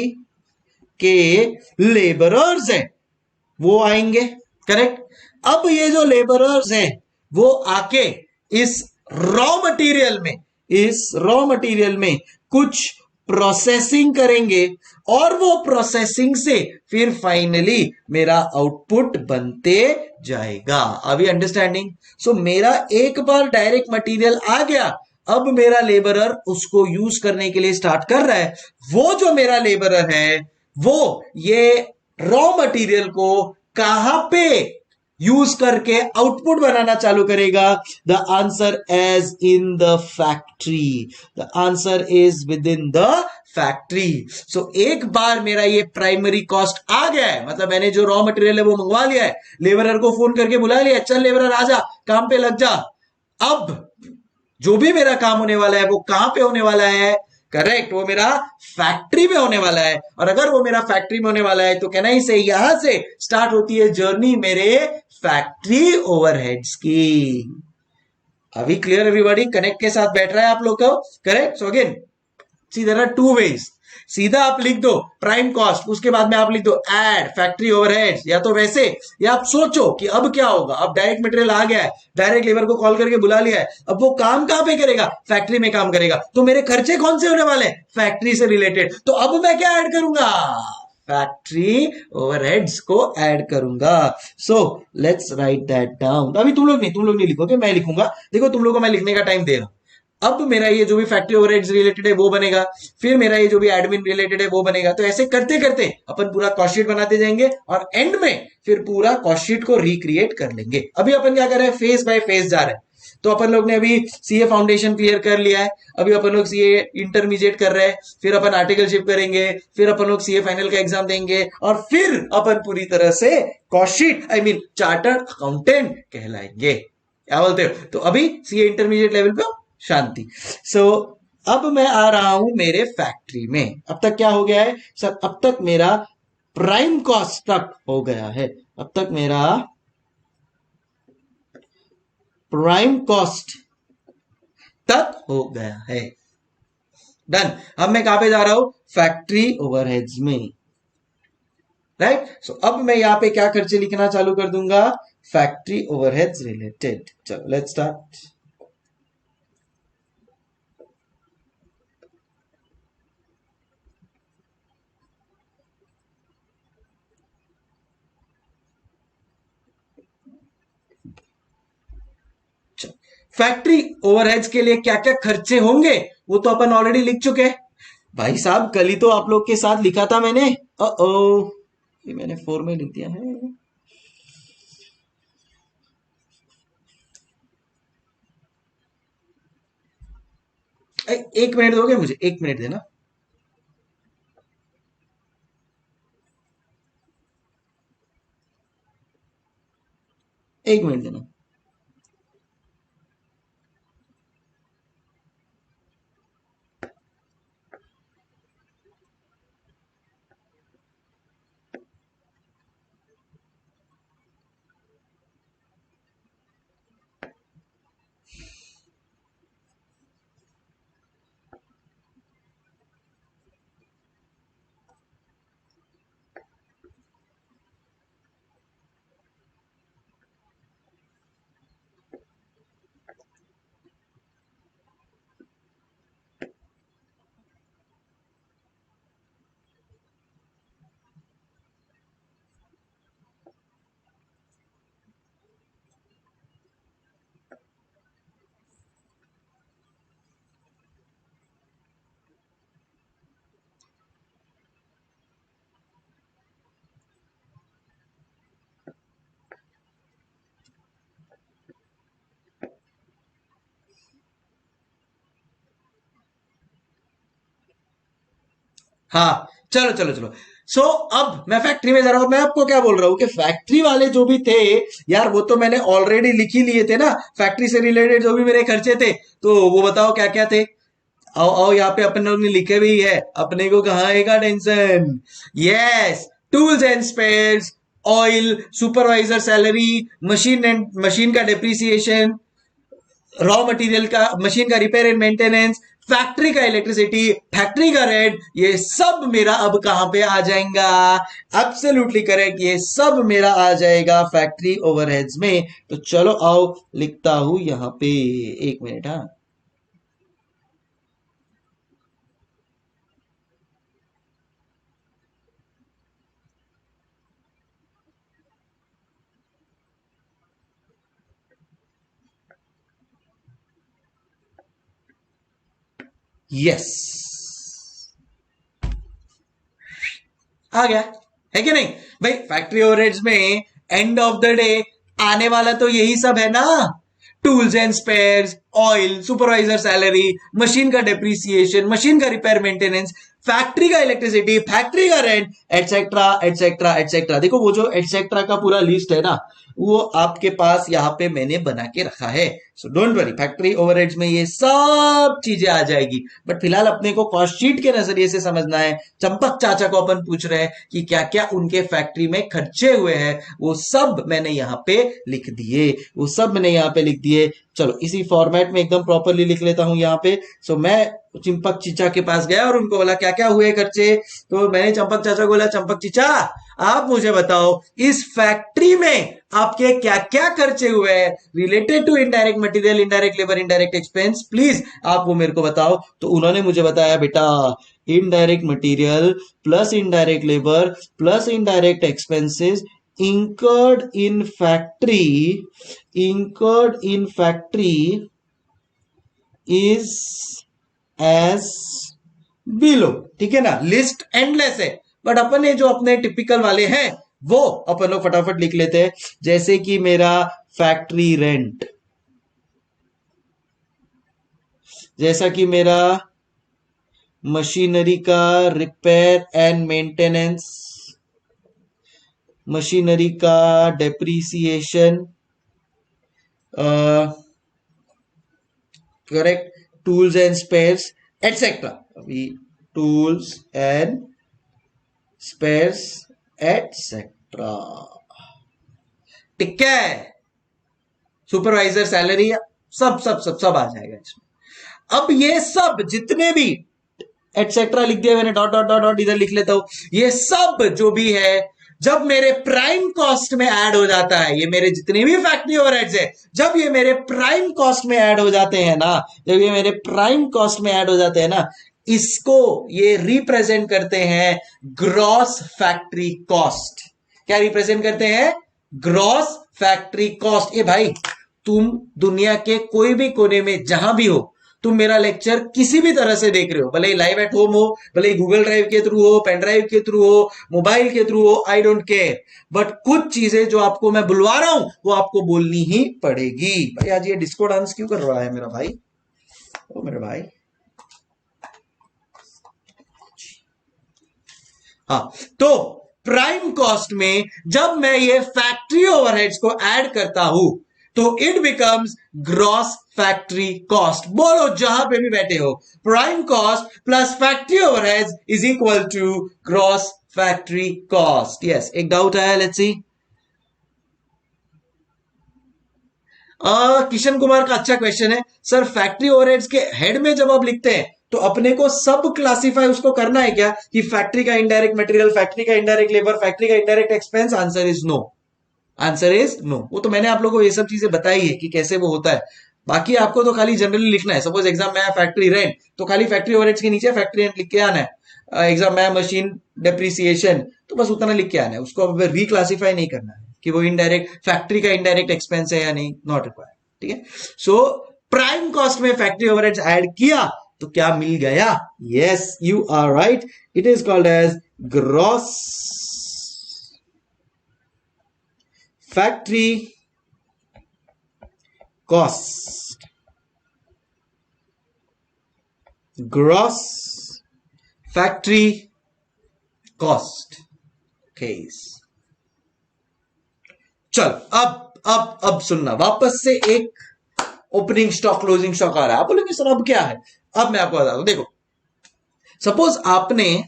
के लेबरर्स हैं वो आएंगे। करेक्ट। अब ये जो लेबरर्स हैं वो आके इस रॉ मटेरियल में, इस रॉ मटेरियल में कुछ प्रोसेसिंग करेंगे और वो प्रोसेसिंग से फिर फाइनली मेरा आउटपुट बनते जाएगा। अभी अंडरस्टैंडिंग? सो मेरा एक बार डायरेक्ट मटेरियल आ गया, अब मेरा लेबरर उसको यूज करने के लिए स्टार्ट कर रहा है। वो जो मेरा लेबरर है वो ये रॉ मटेरियल को कहां पे यूज करके आउटपुट बनाना चालू करेगा? The answer as in the factory, the answer is within the factory. So एक बार मेरा ये प्राइमरी कॉस्ट आ गया है, मतलब मैंने जो रॉ मटेरियल है वो मंगवा लिया है, लेबरर को फोन करके बुला लिया, चल लेबरर आजा काम पे लग जा। अब जो भी मेरा काम होने वाला है वो कहां पे होने वाला है? करेक्ट, वो मेरा फैक्ट्री में होने वाला है। और अगर वो मेरा फैक्ट्री में होने वाला है तो कहना ही से यहां से स्टार्ट होती है जर्नी मेरे फैक्ट्री ओवरहेड्स की। अभी क्लियर एवरीबॉडी? कनेक्ट के साथ बैठ रहा है आप लोग को? Correct. So again see there are two ways. सीधा आप लिख दो प्राइम कॉस्ट, उसके बाद में आप लिख दो एड फैक्ट्री ओवरहेड्स, या तो वैसे, या आप सोचो कि अब क्या होगा। अब डायरेक्ट मटेरियल आ गया है, डायरेक्ट लेबर को कॉल करके बुला लिया है, अब वो काम कहां पे करेगा? फैक्ट्री में काम करेगा। तो मेरे खर्चे कौन से होने वाले हैं? फैक्ट्री से रिलेटेड। तो अब मैं क्या ऐड करूंगा? फैक्ट्री ओवरहेड्स को ऐड करूंगा। So let's write that down. अभी तुम लोग नहीं लिखोगे, मैं लिखूंगा। देखो तुम लोग को मैं लिखने का टाइम दे रहा हूं। अब मेरा ये जो भी फैक्ट्री ओवरहेड्स रिलेटेड है वो बनेगा, फिर मेरा ये जो भी एडमिन रिलेटेड है वो बनेगा। तो ऐसे करते करते अपन पूरा कॉस्ट शीट बनाते जाएंगे और एंड में फिर पूरा कॉस्ट शीट को रिक्रिएट कर लेंगे। अभी अपन क्या कर रहे हैं? फेज बाय फेज जा रहे हैं। तो अपन लोग ने अभी सीए फाउंडेशन क्लियर कर लिया है, अभी अपन लोग सीए इंटरमीडिएट कर रहे हैं, फिर अपन आर्टिकलशिप करेंगे, फिर अपन लोग सीए फाइनल का एग्जाम देंगे और फिर अपन पूरी तरह से cost sheet I mean chartered accountant कहलाएंगे। क्या बोलते हो? तो अभी सीए इंटरमीडिएट लेवल पे शांति। सो अब मैं आ रहा हूं मेरे फैक्ट्री में। अब तक क्या हो गया है सर? अब तक मेरा प्राइम कॉस्ट तक हो गया है, अब तक मेरा प्राइम कॉस्ट तक हो गया है। डन। अब मैं कहां पे जा रहा हूं? फैक्ट्री ओवरहेड्स में। राइट। सो अब मैं यहां पे क्या खर्चे लिखना चालू कर दूंगा? Factory overheads related. चलो लेट्स स्टार्ट। फैक्ट्री ओवरहेड्स के लिए क्या क्या खर्चे होंगे वो तो अपन ऑलरेडी लिख चुके हैं भाई साहब। कल ही तो आप लोग के साथ लिखा था मैंने। ओ ये मैंने 4 में लिख दिया है। एक मिनट दोगे मुझे? एक मिनट देना। एक मिनट देना। हाँ, चलो चलो चलो। सो अब मैं फैक्ट्री में जा रहा हूं। मैं आपको क्या बोल रहा हूं कि फैक्ट्री वाले जो भी थे यार, वो तो मैंने ऑलरेडी लिख ही लिए थे ना, फैक्ट्री से रिलेटेड जो भी मेरे खर्चे थे। तो वो बताओ क्या क्या थे। आओ आओ, यहाँ पे अपन लोग ने लिखे भी है, अपने को कहाँ आएगा tension. Yes, tools and spheres, oil, supervisor salary, machine and machine का डेप्रिसिएशन, रॉ मटेरियल का, मशीन का रिपेयर एंड मेंटेनेंस, फैक्ट्री का इलेक्ट्रिसिटी, फैक्ट्री का रेंट, ये सब मेरा अब कहां पे आ जाएगा। एब्सोल्युटली करेक्ट, ये सब मेरा आ जाएगा फैक्ट्री ओवरहेड्स में। तो चलो आओ लिखता हूं यहां पे, एक मिनट। हाँ, यस, आ गया, है कि नहीं भाई। फैक्ट्री ओवरहेड्स में एंड ऑफ द डे आने वाला तो यही सब है ना, tools and spheres, oil, supervisor salary, machine का डेप्रिसिएशन, मशीन का रिपेयर मेंटेनेंस, फैक्ट्री का इलेक्ट्रिसिटी, फैक्ट्री का रेंट, एटसेट्रा एटसेट्रा एटसेट्रा। देखो वो जो एटसेट्रा का पूरा लिस्ट है ना, वो आपके पास यहाँ पे मैंने बना के रखा है। So don't worry, factory overheads में ये सब चीजें आ जाएगी। बट फिलहाल अपने को कॉस्ट शीट के नजरिए से समझना है। चंपक चाचा को अपन पूछ रहे हैं कि क्या क्या उनके फैक्ट्री में खर्चे हुए हैं, वो सब मैंने यहाँ पे लिख दिए, वो सब मैंने यहाँ पे लिख दिए। चलो इसी फॉर्मेट में एकदम प्रॉपरली लिख लेता हूं यहाँ पे। सो मैं चंपक चीचा के पास गया और उनको बोला क्या क्या हुए खर्चे। तो मैंने चंपक चाचा को बोला, चंपक चीचा आप मुझे बताओ इस फैक्ट्री में आपके क्या क्या खर्चे हुए हैं related to indirect material, indirect labour, indirect expense, please आप वो मेरे को बताओ। तो उन्होंने मुझे बताया, बेटा indirect material plus indirect labour plus indirect expenses incurred in factory is as below. ठीक है ना, लिस्ट एंडलेस है, बट अपन ये जो अपने टिपिकल वाले हैं वो अपन लोग फटाफट लिख लेते हैं। जैसे कि मेरा फैक्ट्री रेंट, जैसा कि मेरा मशीनरी का रिपेयर एंड मेंटेनेंस, मशीनरी का depreciation, correct, tools and spheres etcetera. अभी टूल्स एंड स्पेयर्स एटसेट्रा, ठीक है। सुपरवाइजर सैलरी, सब सब सब सब आ जाएगा इसमें। अब ये सब जितने भी एटसेट्रा लिख दिया मैंने, डॉट डॉट डॉट डॉट इधर लिख लेता हूं। ये सब जो भी है जब मेरे प्राइम कॉस्ट में ऐड हो जाता है, ये मेरे जितने भी फैक्ट्री ओवरहेड्स है, जब ये मेरे प्राइम कॉस्ट में ऐड हो जाते हैं ना, जब ये मेरे प्राइम कॉस्ट में ऐड हो जाते हैं ना, इसको ये रिप्रेजेंट करते हैं ग्रॉस फैक्ट्री कॉस्ट। क्या रिप्रेजेंट करते हैं? Gross factory cost. ये भाई तुम दुनिया के कोई भी कोने में जहां भी हो, तुम मेरा लेक्चर किसी भी तरह से देख रहे हो, भले ही लाइव एट होम हो, भले ही गूगल ड्राइव के थ्रू हो, पेन ड्राइव के थ्रू हो, मोबाइल के थ्रू हो, आई डोंट केयर, बट कुछ चीजें जो आपको मैं बुलवा रहा हूं वो आपको बोलनी ही पड़ेगी। भाई आज ये डिस्को डांस क्यों कर रहा है मेरा भाई? ओ मेरे भाई, हाँ। तो प्राइम कॉस्ट में जब मैं ये फैक्ट्री ओवरहेड्स को ऐड करता हूं तो it becomes gross factory cost. बोलो जहां पे भी बैठे हो, prime cost plus factory overheads is equal to gross factory cost. Yes, एक डाउट आया, लेट्स सी। किशन कुमार का अच्छा क्वेश्चन है सर, फैक्ट्री ओवरहेड्स के हेड में जब आप लिखते हैं तो अपने को सब क्लासिफाई उसको करना है क्या, कि फैक्ट्री का इनडायरेक्ट मटेरियल, फैक्ट्री का इनडायरेक्ट लेबर, फैक्ट्री का indirect expense? Answer is no, answer is no. वो तो मैंने आप लोगों को ये सब चीजें बताई है कि कैसे वो होता है। बाकी आपको तो खाली जनरली लिखना है। सपोज एग्जाम में आया फैक्ट्री रेंट, तो खाली फैक्ट्री ओवरहेड्स के नीचे फैक्ट्री रेंट लिख के आना है। एग्जाम में आया मशीन डेप्रिसिएशन, तो बस उतना लिख के आना है, उसको अब रिक्लासिफाई नहीं करना है कि वो इनडायरेक्ट फैक्ट्री का इनडायरेक्ट एक्सपेंस है या नहीं, नॉट रिक्वायर्ड। ठीक है। सो प्राइम कॉस्ट में फैक्ट्री ओवरहेड्स ऐड किया तो क्या मिल गया? Yes, you are right, it is called as gross factory cost. Gross factory cost case. चल अब सुनना, वापस से एक ओपनिंग स्टॉक क्लोजिंग स्टॉक आ रहा है। आप बोलोगे सर अब क्या है? अब मैं आपको बता दूं, देखो सपोज आपने,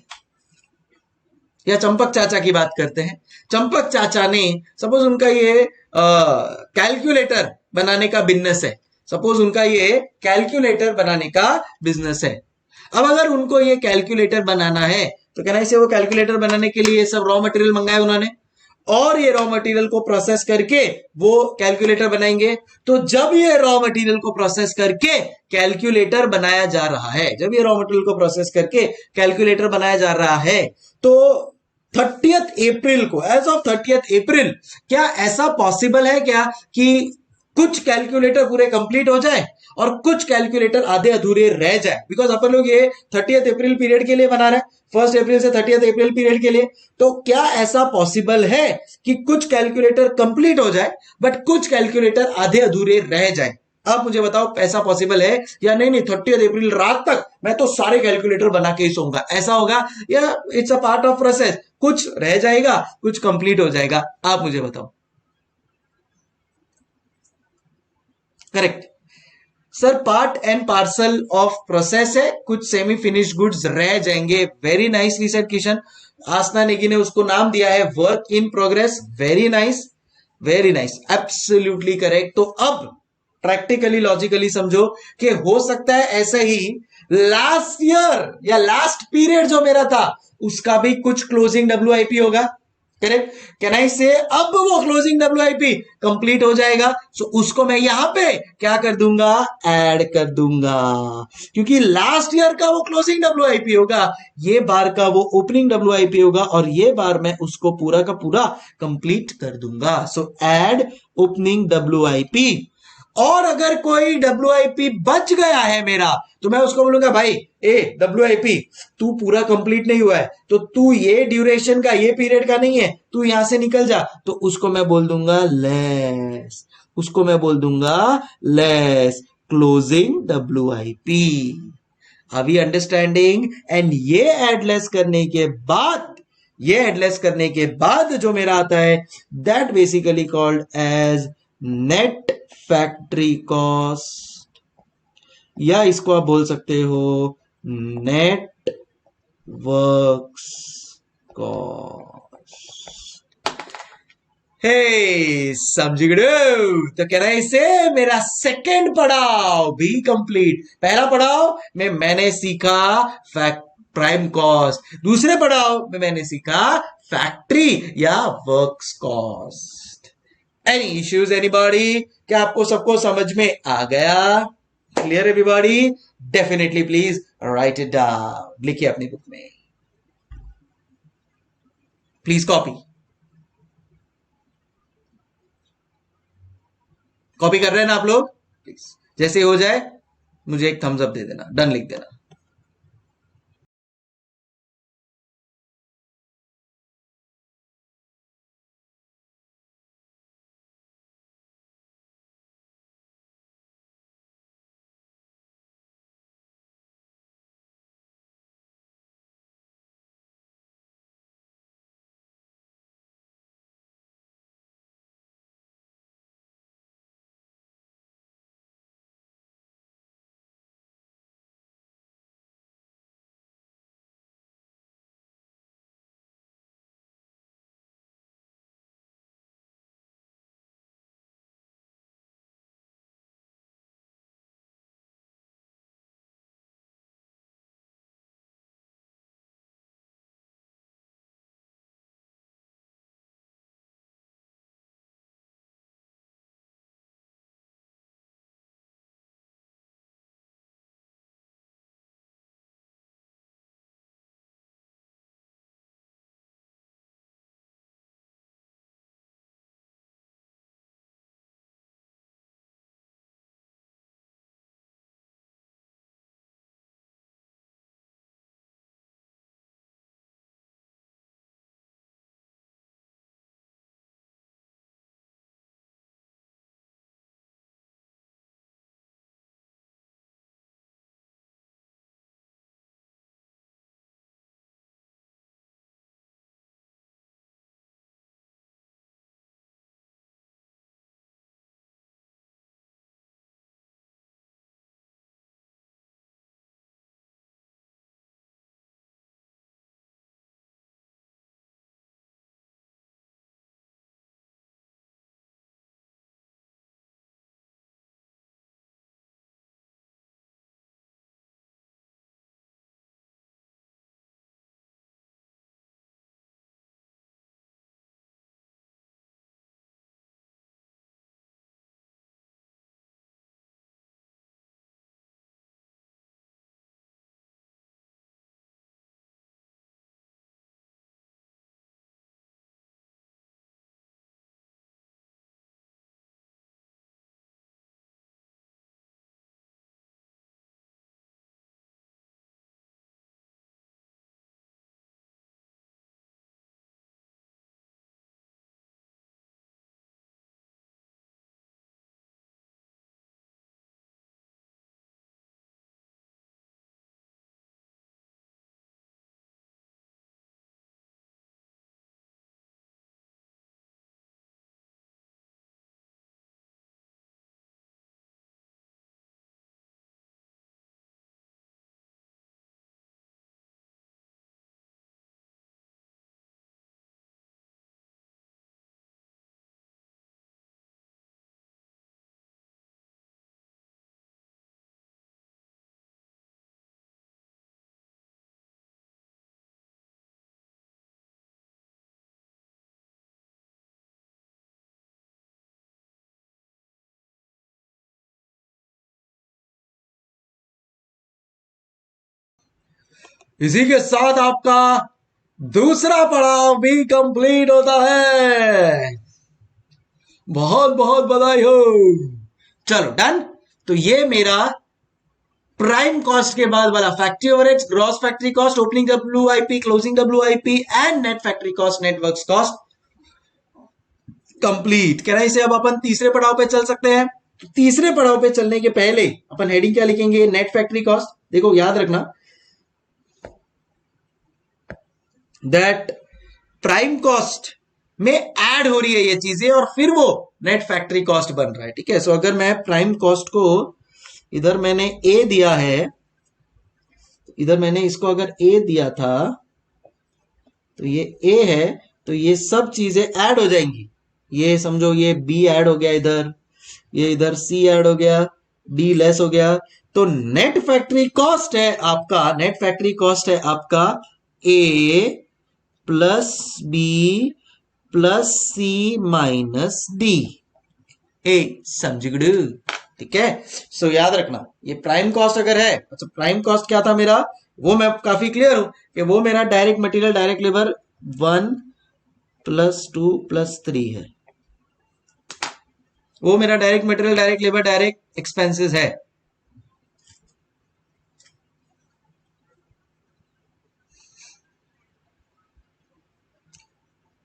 या चंपक चाचा की बात करते हैं, चंपक चाचा ने सपोज उनका ये कैलकुलेटर बनाने का बिजनेस है, सपोज उनका ये कैलकुलेटर बनाने का बिजनेस है। अब अगर उनको ये कैलकुलेटर बनाना है तो कहना इसे, वो कैलकुलेटर बनाने के लिए सब रॉ मटेरियल मंगाए उन्होंने, और ये रॉ मटेरियल को प्रोसेस करके वो कैलकुलेटर बनाएंगे। तो जब ये रॉ मटेरियल को प्रोसेस करके कैलकुलेटर बनाया जा रहा है, जब ये रॉ मटेरियल को प्रोसेस करके कैलकुलेटर बनाया जा रहा है, तो 30 अप्रैल को, एज ऑफ 30 अप्रैल, क्या ऐसा पॉसिबल है क्या कि कुछ कैलकुलेटर पूरे कंप्लीट हो जाए और कुछ कैलकुलेटर आधे अधूरे रह जाए? बिकॉज अपन लोग ये 30 अप्रैल पीरियड के लिए बना रहे हैं, 1 अप्रैल से 30 अप्रैल पीरियड के लिए। तो क्या ऐसा पॉसिबल है कि कुछ कैलकुलेटर कंप्लीट हो जाए बट कुछ कैलकुलेटर आधे अधूरे रह जाए? आप मुझे बताओ ऐसा पॉसिबल है या नहीं? नहीं, 30 अप्रैल रात तक मैं तो सारे कैलकुलेटर बना के ही सोऊंगा, ऐसा होगा? या it's a part of process, कुछ रह जाएगा कुछ कंप्लीट हो जाएगा? आप मुझे बताओ। Correct sir, part and parcel of process है, कुछ सेमी फिनिश गुड्स रह जाएंगे। Very nicely said Kishan. Asna Negi ने उसको नाम दिया है work in progress. Very nice, very nice, absolutely correct. तो अब प्रैक्टिकली लॉजिकली समझो कि हो सकता है ऐसे ही लास्ट ईयर या लास्ट पीरियड जो मेरा था उसका भी कुछ क्लोजिंग डब्ल्यूआईपी होगा। करेक्ट, कैन आई से अब वो क्लोजिंग डब्ल्यूआईपी कंप्लीट हो जाएगा, सो उसको मैं यहां पे क्या कर दूंगा, ऐड कर दूंगा, क्योंकि लास्ट ईयर का वो क्लोजिंग डब्ल्यूआईपी होगा, ये बार का वो ओपनिंग डब्ल्यूआईपी होगा, और ये बार मैं उसको पूरा का पूरा कंप्लीट कर दूंगा। सो ऐड ओपनिंग डब्ल्यूआईपी। और अगर कोई डब्ल्यूआईपी बच गया है मेरा तो मैं उसको बोलूंगा भाई ए डब्ल्यूआईपी तू पूरा कंप्लीट नहीं हुआ है तो तू ये ड्यूरेशन का, ये पीरियड का नहीं है, तू यहां से निकल जा। तो उसको मैं बोल दूंगा लेस, उसको मैं बोल दूंगा लेस क्लोजिंग डब्ल्यूआईपी। अभी अंडरस्टैंडिंग? एंड ये एडलेस करने के बाद, ये एडलेस करने के बाद जो मेरा आता है that basically called as net factory cost, या इसको आप बोल सकते हो नेट वर्क्स कॉस्ट। हे समझ गए? तो कह रहा है इसे मेरा सेकंड पड़ाव भी कंप्लीट। पहला पड़ाव में मैंने सीखा प्राइम कॉस्ट, दूसरे पड़ाव में मैंने सीखा फैक्ट्री या works cost. Any issues anybody? क्या आपको सबको समझ में आ गया? Clear everybody? Definitely please right it down, लिखिए अपनी बुक में, प्लीज कॉपी, कॉपी कर रहे हैं ना आप लोग? प्लीज जैसे हो जाए मुझे एक थम्स अप दे देना, डन लिख देना। इसी के साथ आपका दूसरा पड़ाव भी कंप्लीट होता है। बहुत बहुत बधाई हो। चलो डन। तो ये मेरा प्राइम कॉस्ट के बाद वाला factory overheads, gross factory cost, opening WIP, closing WIP and net factory cost, networks cost complete. कह रहा है इसे अब अपन तीसरे पड़ाव पे चल सकते हैं। तो तीसरे पड़ाव पे चलने के पहले अपन हेडिंग क्या लिखेंगे? Net factory cost. देखो याद रखना दैट प्राइम कॉस्ट में ऐड हो रही है ये चीजें और फिर वो नेट फैक्ट्री कॉस्ट बन रहा है। ठीक है, सो अगर मैं प्राइम कॉस्ट को इधर मैंने ए दिया है, इधर मैंने इसको अगर ए दिया था तो ये ए है, तो ये सब चीजें ऐड हो जाएंगी। ये समझो ये बी ऐड हो गया इधर, ये इधर सी ऐड हो गया, डी लेस हो गया। तो नेट फैक्ट्री कॉस्ट है आपका, नेट फैक्ट्री कॉस्ट है आपका ए plus B plus C minus D. ए समझ गए? ठीक है, सो याद रखना ये प्राइम कॉस्ट अगर है, अच्छा प्राइम कॉस्ट क्या था मेरा, वो मैं काफी क्लियर हूं कि वो मेरा डायरेक्ट मटेरियल डायरेक्ट लेबर 1 + 2 + 3 है। वो मेरा direct material direct labour direct expenses है।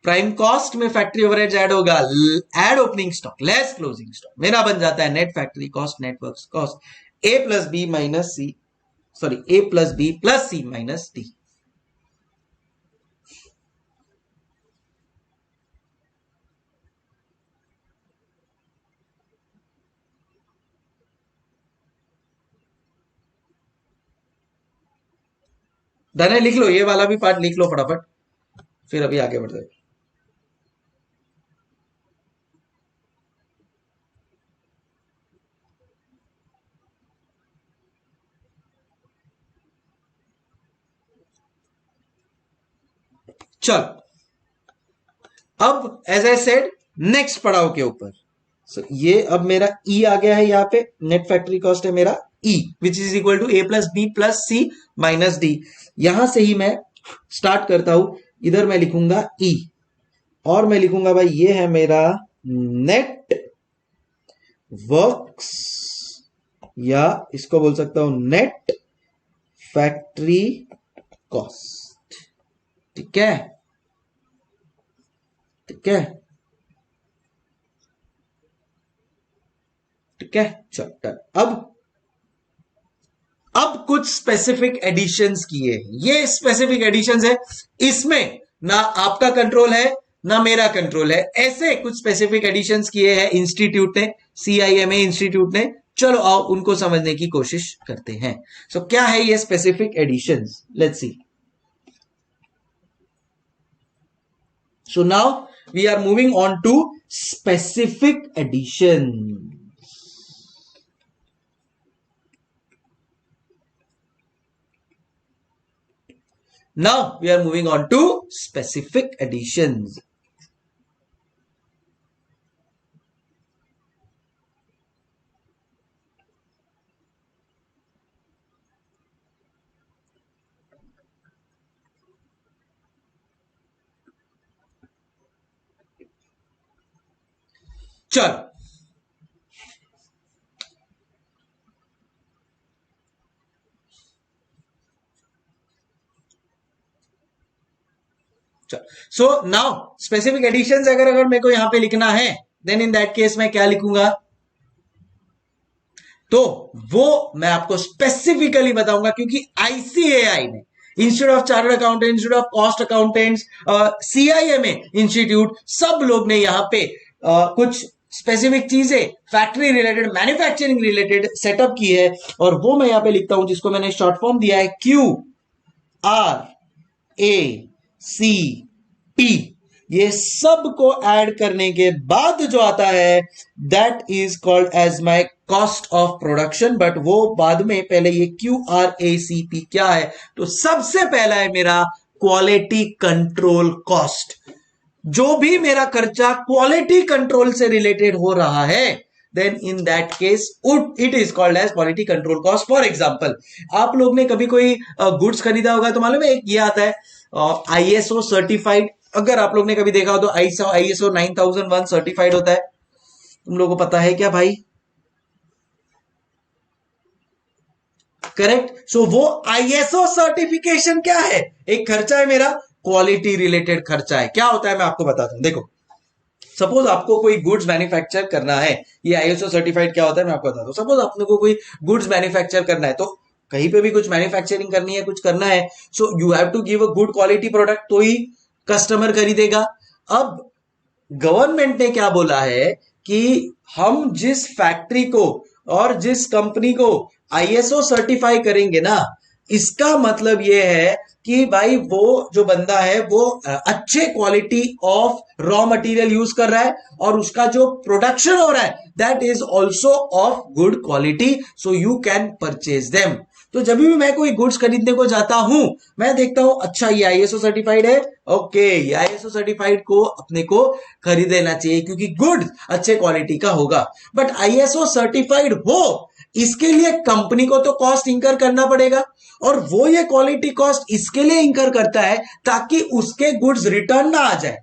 प्राइम कॉस्ट में फैक्ट्री ओवरहेड्स ऐड होगा, add opening stock less closing stock, मेरा बन जाता है net factory cost, networks cost A plus B minus C, sorry A plus B plus C minus D. Done है? लिख लो, ये वाला भी पार्ट लिख लो फटाफट, फिर अभी आगे बढ़ते हैं। चल अब एज आई सेड नेक्स्ट पड़ाव के ऊपर, ये अब मेरा ई आ गया है यहाँ पे, नेट फैक्ट्री कॉस्ट है मेरा E which is equal to A plus B plus C minus D. यहां से ही मैं स्टार्ट करता हूं, इधर मैं लिखूंगा ई और मैं लिखूंगा भाई ये है मेरा नेट वर्क्स, या इसको बोल सकता हूं नेट फैक्ट्री कॉस्ट। ठीक है, ठीक है, ठीक है, चल अब कुछ स्पेसिफिक एडिशंस किए, ये स्पेसिफिक एडिशंस है, इसमें ना आपका कंट्रोल है ना मेरा कंट्रोल है। ऐसे कुछ स्पेसिफिक एडिशंस किए हैं इंस्टीट्यूट ने, CIMA इंस्टीट्यूट ने। चलो आओ उनको समझने की कोशिश करते हैं। सो क्या है ये specific additions, let's see. So now we are moving on to specific addition. Now we are moving on to specific additions. चलो सो नाउ स्पेसिफिक एडिशंस अगर मेरे को यहां पे लिखना है, देन इन दैट केस मैं क्या लिखूंगा, तो वो मैं आपको स्पेसिफिकली बताऊंगा, क्योंकि ICAI ने, institute of chartered accountant, institute of cost accountants, CIMA institute, सब लोग ने यहां पे कुछ स्पेसिफिक चीजें factory related, manufacturing related setup की है, और वो मैं यहां पे लिखता हूं जिसको मैंने शॉर्ट फॉर्म दिया है QRACP। ये सब को ऐड करने के बाद जो आता है that is called as my cost of production, but वो बाद में, पहले ये QRACP क्या है, तो सबसे पहला है मेरा क्वालिटी कंट्रोल कॉस्ट। जो भी मेरा खर्चा क्वालिटी कंट्रोल से रिलेटेड हो रहा है then in that case it is called as quality control cost. For example, आप लोग ने कभी कोई गुड्स खरीदा होगा तो मालूम है एक ये आता है ISO सर्टिफाइड. अगर आप लोग ने कभी देखा हो तो ISO 9001 सर्टिफाइड होता है. तुम लोगों को पता है क्या भाई? करेक्ट. सो वो ISO सर्टिफिकेशन क्या है? एक खर्चा है मेरा, क्वालिटी रिलेटेड खर्चा है. क्या होता है मैं आपको बताता हूं. देखो, सपोज आपको कोई गुड्स मैन्युफैक्चर करना है. ये ISO सर्टिफाइड क्या होता है मैं आपको बताता हूं. सपोज आपने को कोई गुड्स मैन्युफैक्चर करना है, तो कहीं पे भी कुछ मैन्युफैक्चरिंग करनी है, कुछ करना है, so you have to give a good quality product, तो ही कस्टमर खरीदेगा. अब गवर्नमेंट ने क्या बोला है कि हम जिस फैक्ट्री को और जिस कंपनी को ISO सर्टिफाई करेंगे ना, इसका मतलब ये है कि भाई वो जो बंदा है वो अच्छे quality of raw material use कर रहा है और उसका जो प्रोडक्शन हो रहा है that is also of good quality, so you can purchase them. तो जब भी मैं कोई गुड्स खरीदने को जाता हूं, मैं देखता हूं अच्छा ये ISO सर्टिफाइड है, ओके ये ISO सर्टिफाइड को अपने को खरीद लेना चाहिए क्योंकि गुड अच्छे क्वालिटी का होगा. बट ISO सर्टिफाइड हो इसके लिए कंपनी को तो कॉस्ट इंकर करना पड़ेगा, और वो ये क्वालिटी कॉस्ट इसके लिए इंकर करता है ताकि उसके गुड्स रिटर्न ना आ जाए.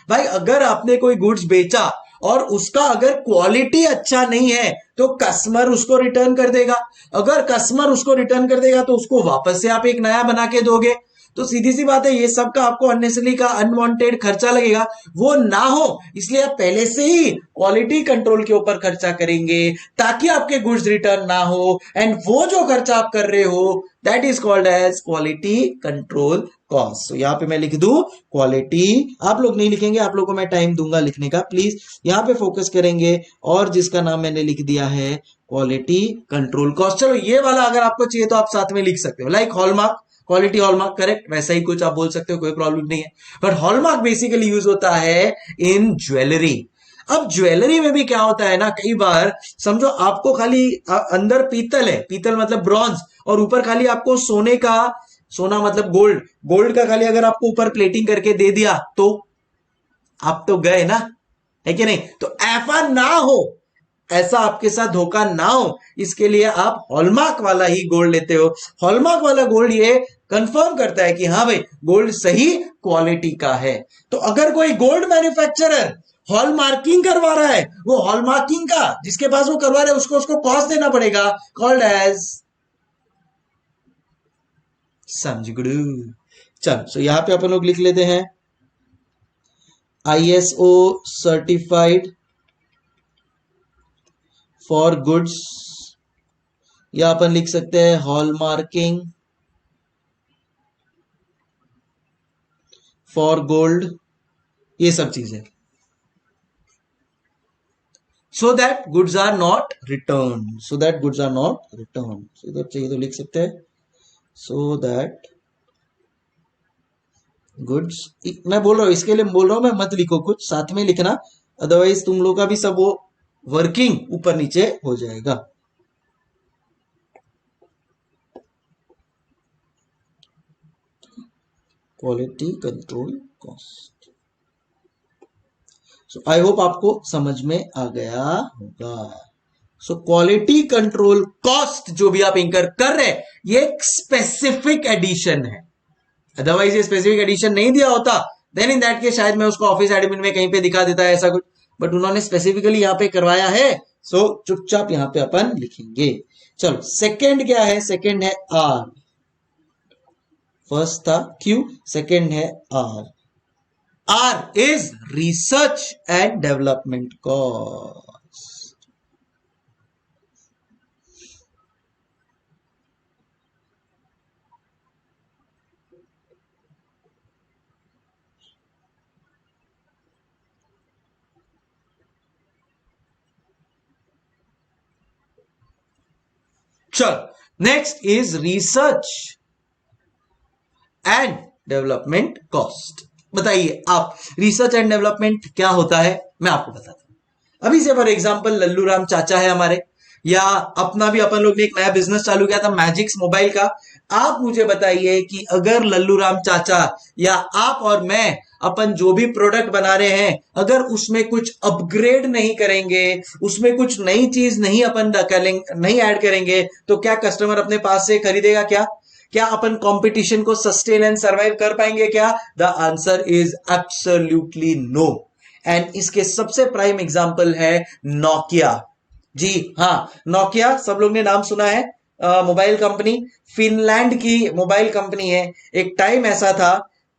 भाई अगर आपने कोई गुड्स बेचा और उसका अगर क्वालिटी अच्छा नहीं है तो कस्टमर उसको रिटर्न कर देगा. अगर कस्टमर उसको रिटर्न कर देगा तो उसको वापस से आप एक नया बना के दोगे. तो सीधी सी बात है, ये सब का आपको अननेसेसरी का अनवांटेड खर्चा लगेगा. वो ना हो इसलिए आप पहले से ही क्वालिटी कंट्रोल के ऊपर खर्चा करेंगे ताकि आपके गुड्स रिटर्न ना हो. एंड वो जो खर्चा आप कर रहे हो that is called as quality control cost. तो यहां पे मैं लिख दूं क्वालिटी. आप लोग नहीं लिखेंगे, आप लोग को मैं टाइम दूंगा लिखने का. प्लीज यहां पे फोकस करेंगे. और जिसका नाम मैंने लिख दिया है क्वालिटी कंट्रोल कॉस्ट. चलो ये वाला अगर आपको चाहिए तो आप साथ में लिख सकते हो, like hallmark, quality hallmark. Correct, वैसा ही कुछ आप बोल सकते हो, कोई प्रॉब्लम नहीं है. बट हॉलमार्क बेसिकली यूज होता है इन ज्वेलरी. अब ज्वेलरी में भी क्या होता है ना, कई बार समझो आपको खाली अंदर पीतल है, पीतल मतलब ब्रॉन्ज, और ऊपर खाली आपको सोने का, सोना मतलब गोल्ड, गोल्ड का खाली अगर आपको ऊपर प्लेटिंग करके दे दिया तो आप तो गए ना, है कि नहीं. तो ऐसा ना हो, ऐसा आपके साथ धोखा ना हो, इसके लिए आप हॉलमार्क वाला ही गोल्ड लेते हो. हॉलमार्क वाला गोल्ड ये कंफर्म करता है कि हाँ भाई गोल्ड सही क्वालिटी का है. तो अगर कोई गोल्ड मैन्युफैक्चरर हॉलमार्किंग करवा रहा है, वो हॉलमार्किंग का जिसके पास वो करवा रहा है उसको कॉस्ट देना पड़ेगा, कॉल्ड एज समझ गुरु. चल सो यहां पे अपन लोग लिख लेते हैं ISO सर्टिफाइड फॉर गुड्स, या अपन लिख सकते हैं हॉलमार्किंग फॉर गोल्ड. ये सब चीजें, so that goods are not return, so that goods are not return. इधर चाहिए तो लिख सकते हैं सो दैट गुड्स. मैं बोल रहा हूं इसके लिए बोल रहा हूं मैं, मत लिखो कुछ, साथ में लिखना, अदरवाइज तुम लोग का भी सब वो वर्किंग ऊपर नीचे हो जाएगा. Quality control cost. So I hope आपको समझ में आ गया होगा. सो क्वालिटी कंट्रोल कॉस्ट जो भी आप इंकर कर रहे हैं ये एक स्पेसिफिक एडिशन है. अदरवाइज ये स्पेसिफिक एडिशन नहीं दिया होता देन इन दैट केस शायद मैं उसको ऑफिस एडमिन में कहीं पे दिखा देता है ऐसा कुछ, बट उन्होंने स्पेसिफिकली यहां पे करवाया है. सो चुपचाप यहां पे अपन लिखेंगे. चलो सेकंड क्या है, सेकंड है आर. फर्स्ट था क्यू, सेकंड है R. R is research and development cost. चलो next is research and development cost. बताइए आप रिसर्च एंड डेवलपमेंट क्या होता है, मैं आपको बताता हूं. अभी से फॉर एग्जांपल लल्लू राम चाचा है हमारे, या अपना भी अपन लोग ने एक नया बिजनेस चालू किया था मैजिक्स मोबाइल का. आप मुझे बताइए कि अगर लल्लू राम चाचा या आप और मैं अपन जो भी प्रोडक्ट बना रहे हैं, अगर उसमें कुछ अपग्रेड नहीं करेंगे, उसमें कुछ नई चीज नहीं अपन नहीं ऐड करेंगे, तो क्या कस्टमर अपने पास से खरीदेगा? क्या अपन कंपटीशन को सस्टेन एंड सर्वाइव कर पाएंगे? क्या? The answer is absolutely no. And इसके सबसे प्राइम एग्जांपल है नोकिया। जी हाँ, नोकिया सब लोग ने नाम सुना है, मोबाइल कंपनी, फिनलैंड की मोबाइल कंपनी है। एक टाइम ऐसा था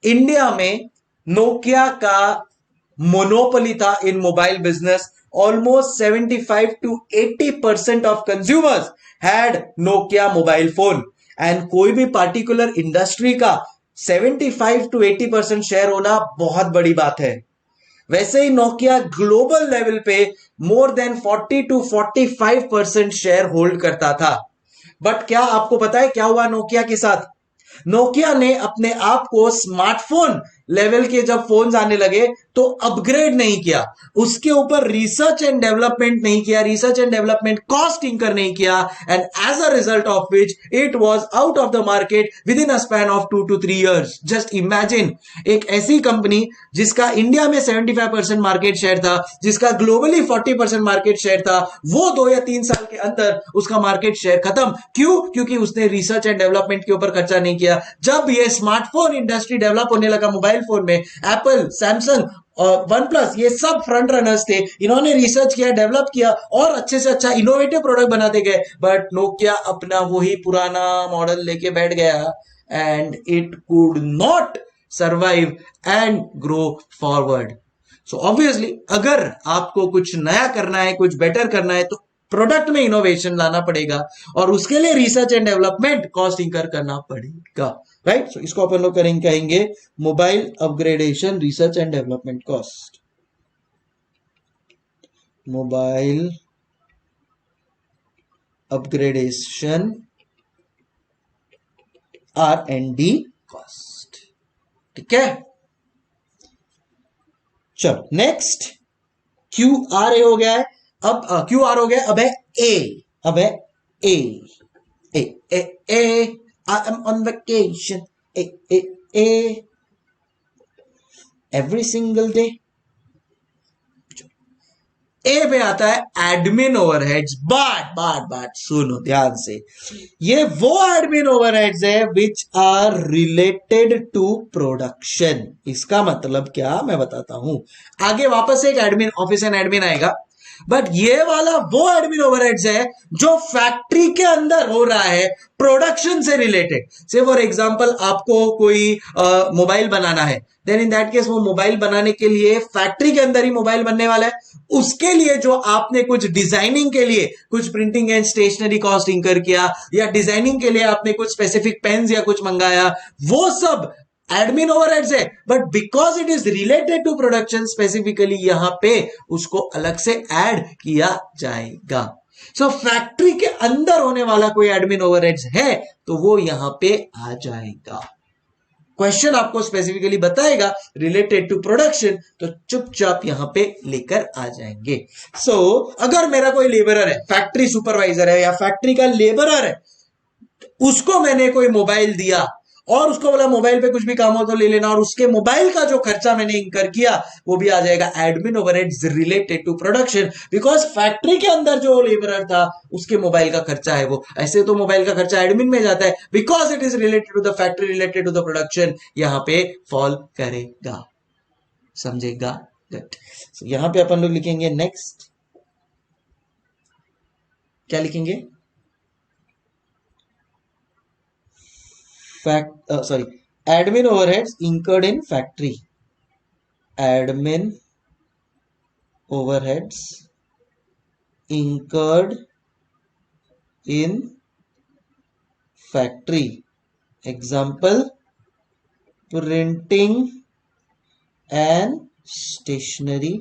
इंडिया में नोकिया का मोनोपोली था in mobile business. Almost 75 to 80% of consumers had Nokia mobile phone. And कोई भी पार्टिकुलर इंडस्ट्री का 75 to 80% शेयर होना बहुत बड़ी बात है। वैसे ही नोकिया ग्लोबल लेवल पे more than 40 to 45% share hold करता था। बट क्या आपको पता है क्या हुआ नोकिया के साथ? नोकिया ने अपने आप को स्मार्टफोन लेवल के जब फोन्स आने लगे तो अपग्रेड नहीं किया, उसके ऊपर रिसर्च एंड डेवलपमेंट नहीं किया, research and development cost incur नहीं किया, and as a result of which it was out of the market within a span of 2 to 3 years। Just imagine, एक ऐसी कंपनी जिसका इंडिया में 75% market share था, जिसका ग्लोबली 40% मार्केट शेयर था, वो 2 या 3 साल के अंदर उसका मार्केट शेयर खत्म। क्यों? क्योंकि उसने रिसर्च एंड डेवलपमेंट के ऊपर खर्चा नहीं किया। जब ये स्मार्टफोन इंडस्ट्री डेवलप होने लगा मोबाइल फोन में, एप्पल, सैमसंग और वन प्लस ये सब फ्रंट रनर्स थे, इन्होंने रिसर्च किया, डेवलप किया और अच्छे से अच्छा इनोवेटिव प्रोडक्ट बनाते गए। बट नोकिया अपना वही पुराना मॉडल लेके बैठ गया and it could not survive and grow forward. So obviously अगर आपको कुछ नया करना है, कुछ बेटर करना है, तो प्रोडक्ट में इनोवेशन लाना पड़ेगा और उसके लिए research and development cost incur करना पड़ेगा, राइट? सो इसको अपन लोग कहेंगे mobile upgradation research and development cost, mobile upgradation R&D cost. ठीक है, चलो नेक्स्ट QRA हो गया है, अब QR हो गया, अब है A। I am on vacation, A every single day। ए पे आता है एडमिन ओवरहेड्स। बाट सुनो ध्यान से, ये वो एडमिन ओवरहेड्स है which are related to production. इसका मतलब क्या मैं बताता हूं, आगे वापस एक एडमिन ऑफिस एंड एडमिन आएगा, बट ये वाला वो एडमिन ओवरहेड्स है जो फैक्ट्री के अंदर हो रहा है, प्रोडक्शन से रिलेटेड। से फॉर एग्जांपल आपको कोई मोबाइल बनाना है, देन इन दैट केस वो मोबाइल बनाने के लिए फैक्ट्री के अंदर ही मोबाइल बनने वाला है, उसके लिए जो आपने कुछ डिजाइनिंग के लिए कुछ printing and stationery cost incur किया, या डिजाइनिंग के लिए आपने कुछ स्पेसिफिक पेन्स या कुछ मंगाया, वो सब एडमिन ओवरहेड्स है। But because it is related to production, specifically यहां पे उसको अलग से ऐड किया जाएगा। सो फैक्ट्री के अंदर होने वाला कोई एडमिन ओवरहेड्स है तो वो यहां पे आ जाएगा। क्वेश्चन आपको स्पेसिफिकली बताएगा रिलेटेड टू प्रोडक्शन, तो चुपचाप यहां पे लेकर आ जाएंगे। सो अगर मेरा कोई लेबरर है, फैक्ट्री सुपरवाइजर है या फैक्ट्री का लेबरर है, उसको मैंने कोई मोबाइल दिया और उसको बोला मोबाइल पे कुछ भी काम हो तो ले लेना, और उसके मोबाइल का जो खर्चा मैंने इंकर किया वो भी आ जाएगा admin overheads related to production. Because factory के अंदर जो लेबरर था उसके मोबाइल का खर्चा है वो, ऐसे तो मोबाइल का खर्चा एडमिन में जाता है, because it is related to the factory, related to the production, यहां पे फॉल करेगा। समझेगा? गुड। यहां पे अपन लोग लिखेंगे नेक्स्ट, क्या लिखेंगे? admin overheads incurred in factory, admin overheads incurred in factory, example printing and stationery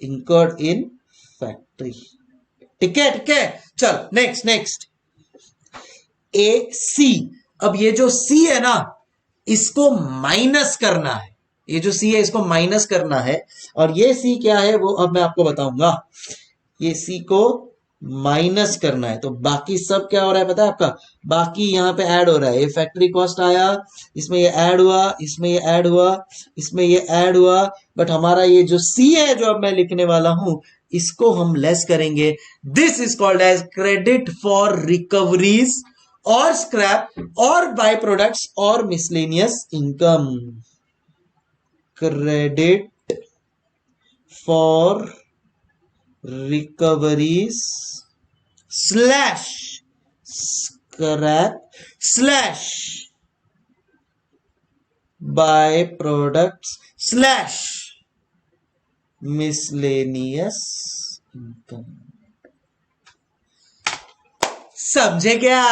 incurred in factory। ठीक है, चल नेक्स्ट AC। अब ये जो C है ना, इसको माइनस करना है, ये जो C है इसको माइनस करना है, और ये C क्या है वो अब मैं आपको बताऊंगा। ये C को माइनस करना है, तो बाकी सब क्या हो रहा है पता है आपका, बाकी यहाँ पे ऐड हो रहा है। ये फैक्ट्री कॉस्ट आया, इसमें ये ऐड हुआ, इसमें ये ऐड हुआ, इसमें ये ऐड हुआ, बट हमारा ये जो सी है जो अब मैं लिखने वाला हूं, इसको हम लेस करेंगे। This is called as credit for recoveries और स्क्रैप और बाय प्रोडक्ट्स और miscellaneous income. Credit for recoveries slash scrap slash by products slash miscellaneous income. समझे क्या?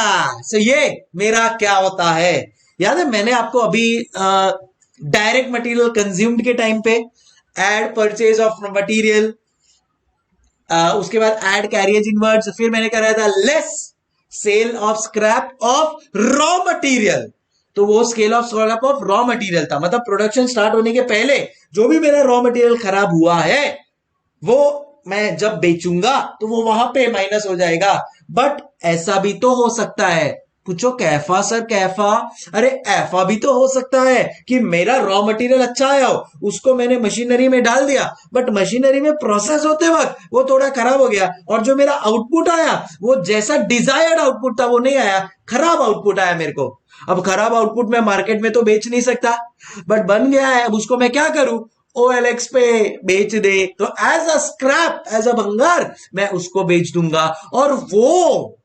सो ये मेरा क्या होता है, याद है मैंने आपको अभी डायरेक्ट मटेरियल कंज्यूम्ड के टाइम पे एड परचेज ऑफ मटेरियल, उसके बाद एड कैरियज इनवर्ड्स, फिर मैंने कराया था less sale of scrap of raw material. तो वो scale of scrap of raw material था, मतलब प्रोडक्शन स्टार्ट होने के पहले जो भी मेरा रॉ मटेरियल खराब हुआ है वो मैं जब बेचूंगा तो वो वहां पे माइनस हो जाएगा। बट ऐसा भी तो हो सकता है, पूछो कैफा सर कैफा, अरे ऐफा भी तो हो सकता है कि मेरा रॉ मटेरियल अच्छा आया हो, उसको मैंने मशीनरी में डाल दिया, बट मशीनरी में प्रोसेस होते वक्त वो थोड़ा खराब हो गया, और जो मेरा आउटपुट आया वो जैसा डिजायर्ड आउटपुट था वो नहीं आया, खराब आउटपुट आया मेरे को। अब खराब आउटपुट मैं मार्केट में तो बेच नहीं सकता, बट बन गया है, अब उसको मैं क्या करूं, OLX पे बेच दे, तो as a scrap, as a भंगार मैं उसको बेच दूंगा, और वो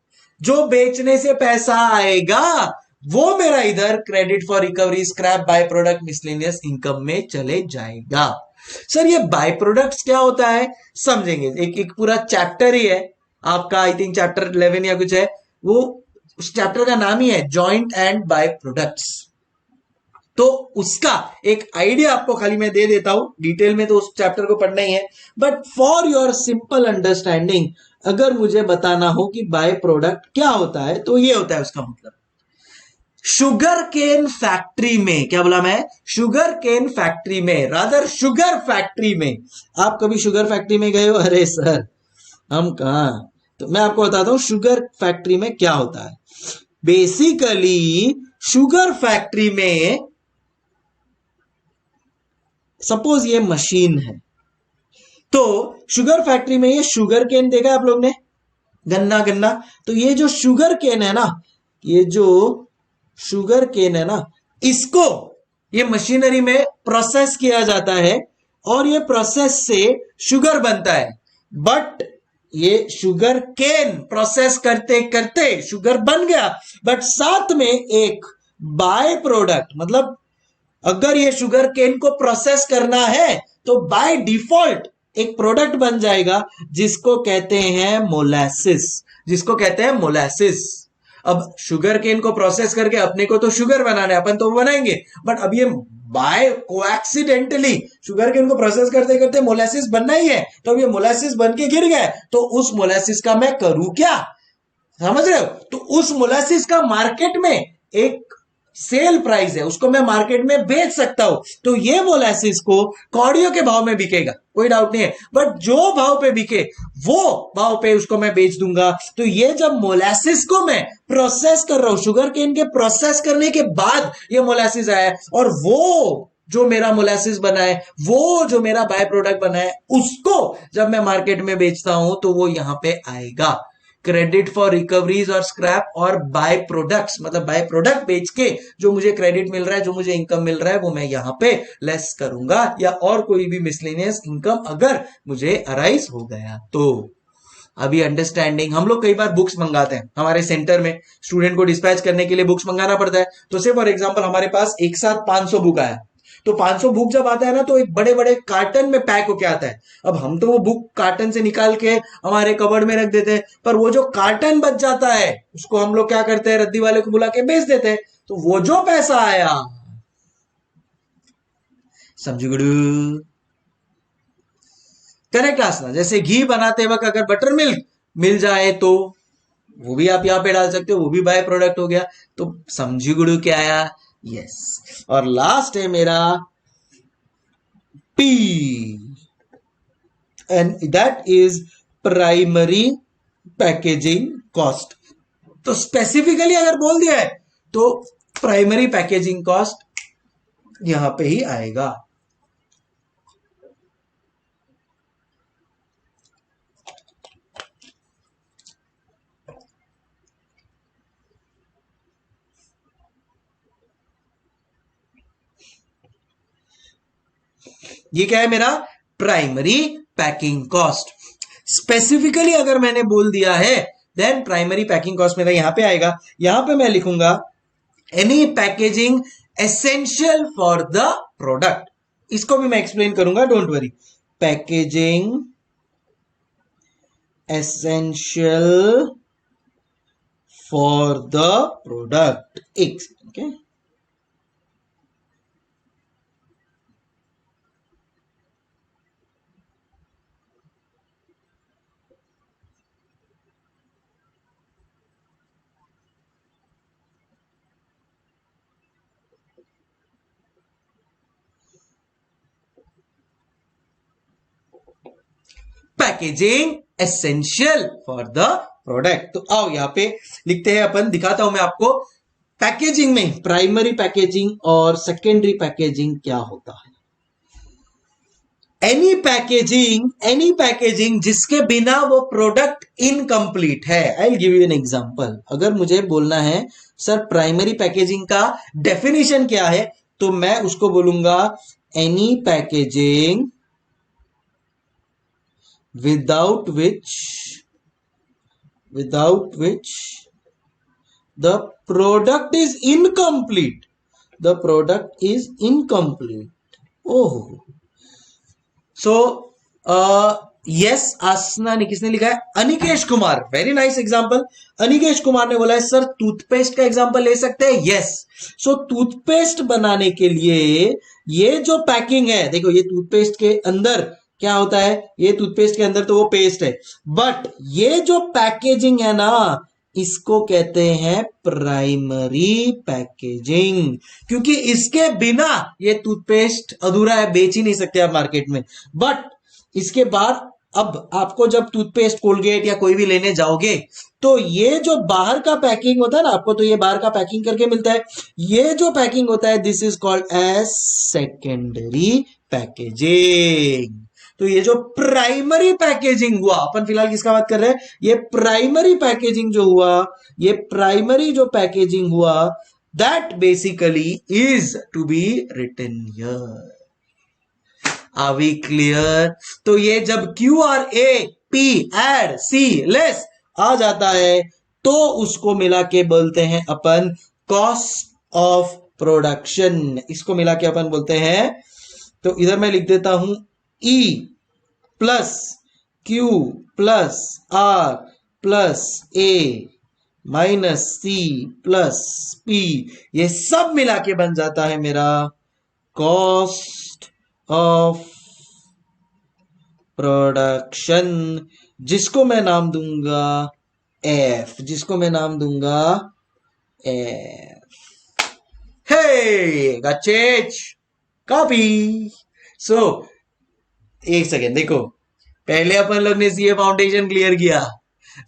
जो बेचने से पैसा आएगा वो मेरा इधर credit for recovery scrap by product miscellaneous income में चले जाएगा। सर ये बाय प्रोडक्ट्स क्या होता है समझेंगे, एक पूरा चैप्टर ही है आपका, आई थिंक चैप्टर 11 या कुछ है, वो उस चैप्टर का नाम ही है जॉइंट एंड बाय प्रोडक्ट्स। तो उसका एक आइडिया आपको खाली मैं दे देता हूं, डिटेल में तो उस चैप्टर को पढ़ना ही है, but for your simple understanding अगर मुझे बताना हो कि बाय प्रोडक्ट क्या होता है तो ये होता है उसका मतलब, शुगर केन फैक्ट्री में, क्या बोला मैं, शुगर केन फैक्ट्री में, रादर शुगर फैक्ट्री में। आप कभी शुगर फैक्ट्री में गए हो? अरे सर हम कहा, तो मैं आपको बताता हूं शुगर फैक्ट्री में क्या होता है। बेसिकली शुगर फैक्ट्री में सपोज ये मशीन है, तो शुगर फैक्ट्री में ये शुगर केन देखा आप लोग ने, गन्ना गन्ना, तो ये जो शुगर केन है ना, ये जो शुगर केन है ना, इसको ये मशीनरी में प्रोसेस किया जाता है और ये प्रोसेस से शुगर बनता है। बट ये शुगर केन प्रोसेस करते करते शुगर बन गया, बट साथ में एक बाय प्रोडक्ट, मतलब अगर ये शुगर केन को प्रोसेस करना है तो बाय डिफॉल्ट एक प्रोडक्ट बन जाएगा जिसको कहते हैं मोलासिस, जिसको कहते हैं मोलासिस। अब शुगर केन को प्रोसेस करके अपने को तो शुगर बनाना है, अपन तो बनाएंगे, बट अब ये बाय कोएक्सीडेंटली शुगर केन को प्रोसेस करते करते मोलासिस बनना ही है, तो अब ये मोलासिस बन के गिर गए, तो उस मोलासिस का मैं करूं क्या, समझ रहे हो? तो उस मोलासिस का मार्केट में एक सेल प्राइस है, उसको मैं मार्केट में बेच सकता हूं, तो ये मोलासिस को कौड़ियों के भाव में बिकेगा, कोई डाउट नहीं है, बट जो भाव पे बिके वो भाव पे उसको मैं बेच दूंगा। तो ये जब मोलासिस को मैं प्रोसेस कर रहा हूं, शुगर केन के प्रोसेस करने के बाद ये मोलासिस आया, और वो जो मेरा मोलासिस बना है, वो जो मेरा बाय प्रोडक्ट बना है, उसको जब मैं मार्केट में बेचता हूं तो वो यहां पे आएगा क्रेडिट फॉर रिकवरीज और स्क्रैप और बाय प्रोडक्ट्स, मतलब बाय प्रोडक्ट बेच के जो मुझे क्रेडिट मिल रहा है, जो मुझे इनकम मिल रहा है, वो मैं यहां पे लेस करूंगा, या और कोई भी मिसलेनियस इनकम अगर मुझे अराइज हो गया तो। अभी अंडरस्टैंडिंग, हम लोग कई बार बुक्स मंगाते हैं, हमारे सेंटर में स्टूडेंट को डिस्पैच करने के लिए बुक्स मंगाना पड़ता है, तो से फॉर एग्जाम्पल हमारे पास एक साथ 500 बुक आया, तो 500 बुक जब आता है ना तो एक बड़े बड़े कार्टन में पैक होके आता है। अब हम तो वो बुक कार्टन से निकाल के हमारे कबर्ड में रख देते हैं, पर वो जो कार्टन बच जाता है उसको हम लोग क्या करते हैं, रद्दी वाले को बुला के बेच देते हैं, तो वो जो पैसा आया, समझो गुरु, करेक्ट आसना। जैसे घी बनाते वक्त अगर बटर मिल्क मिल जाए तो वो भी आप यहां पे डाल सकते हो, वो भी बाय प्रोडक्ट हो गया, तो समझी गुरु क्या आया, यस। और लास्ट है मेरा P, and that is primary packaging cost. तो स्पेसिफिकली अगर बोल दिया है तो प्राइमरी पैकेजिंग कॉस्ट यहां पे ही आएगा। ये क्या है मेरा प्राइमरी पैकिंग कॉस्ट। स्पेसिफिकली अगर मैंने बोल दिया है देन प्राइमरी पैकिंग कॉस्ट मेरा यहां पे आएगा। यहां पे मैं लिखूंगा any packaging essential for the product. इसको भी मैं एक्सप्लेन करूंगा, don't worry. Packaging essential for the product. एक second, okay. Packaging essential for the product. तो आओ यहां पे लिखते हैं अपन, दिखाता हूं मैं आपको पैकेजिंग में प्राइमरी पैकेजिंग और सेकेंडरी पैकेजिंग क्या होता है। एनी पैकेजिंग जिसके बिना वो प्रोडक्ट इनकम्प्लीट है। I will give you an example. अगर मुझे बोलना है सर प्राइमरी पैकेजिंग का डेफिनेशन क्या है, तो मैं उसको बोलूंगा any packaging without which the product is incomplete, the product is incomplete। Oh, so yes Asna ने किसने लिखा है, Anikesh Kumar, very nice example. Anikesh Kumar ने बोला है सर टूथपेस्ट का एग्जांपल ले सकते हैं। यस, सो टूथपेस्ट बनाने के लिए ये जो पैकिंग है, देखो ये टूथपेस्ट के अंदर क्या होता है, ये टूथपेस्ट के अंदर तो वो पेस्ट है, बट ये जो पैकेजिंग है ना, इसको कहते हैं प्राइमरी पैकेजिंग, क्योंकि इसके बिना ये टूथपेस्ट अधूरा है, बेच ही नहीं सकते आप मार्केट में। बट इसके बाद अब आपको जब टूथपेस्ट कोलगेट या कोई भी लेने जाओगे तो ये जो बाहर का पैकिंग होता है ना, आपको तो ये बाहर का पैकिंग करके मिलता है, ये जो पैकिंग होता है this is called as secondary packaging. तो ये जो प्राइमरी पैकेजिंग हुआ, अपन फिलहाल किसका बात कर रहे हैं, ये प्राइमरी पैकेजिंग जो हुआ, ये प्राइमरी जो पैकेजिंग हुआ, that basically is to be written here. Are we clear? तो ये जब Q R A P add C less आ जाता है तो उसको मिला के बोलते हैं अपन कॉस्ट ऑफ प्रोडक्शन। इसको मिला के अपन बोलते हैं, तो इधर मैं लिख देता हूं E plus Q plus R plus A minus C plus P, ये सब मिला के बन जाता है मेरा कॉस्ट ऑफ प्रोडक्शन, जिसको मैं नाम दूंगा एफ, जिसको मैं नाम दूंगा एफ। हे गचेच कॉपी। सो एक सेकेंड देखो, पहले अपन लोग ने सीए फाउंडेशन क्लियर किया,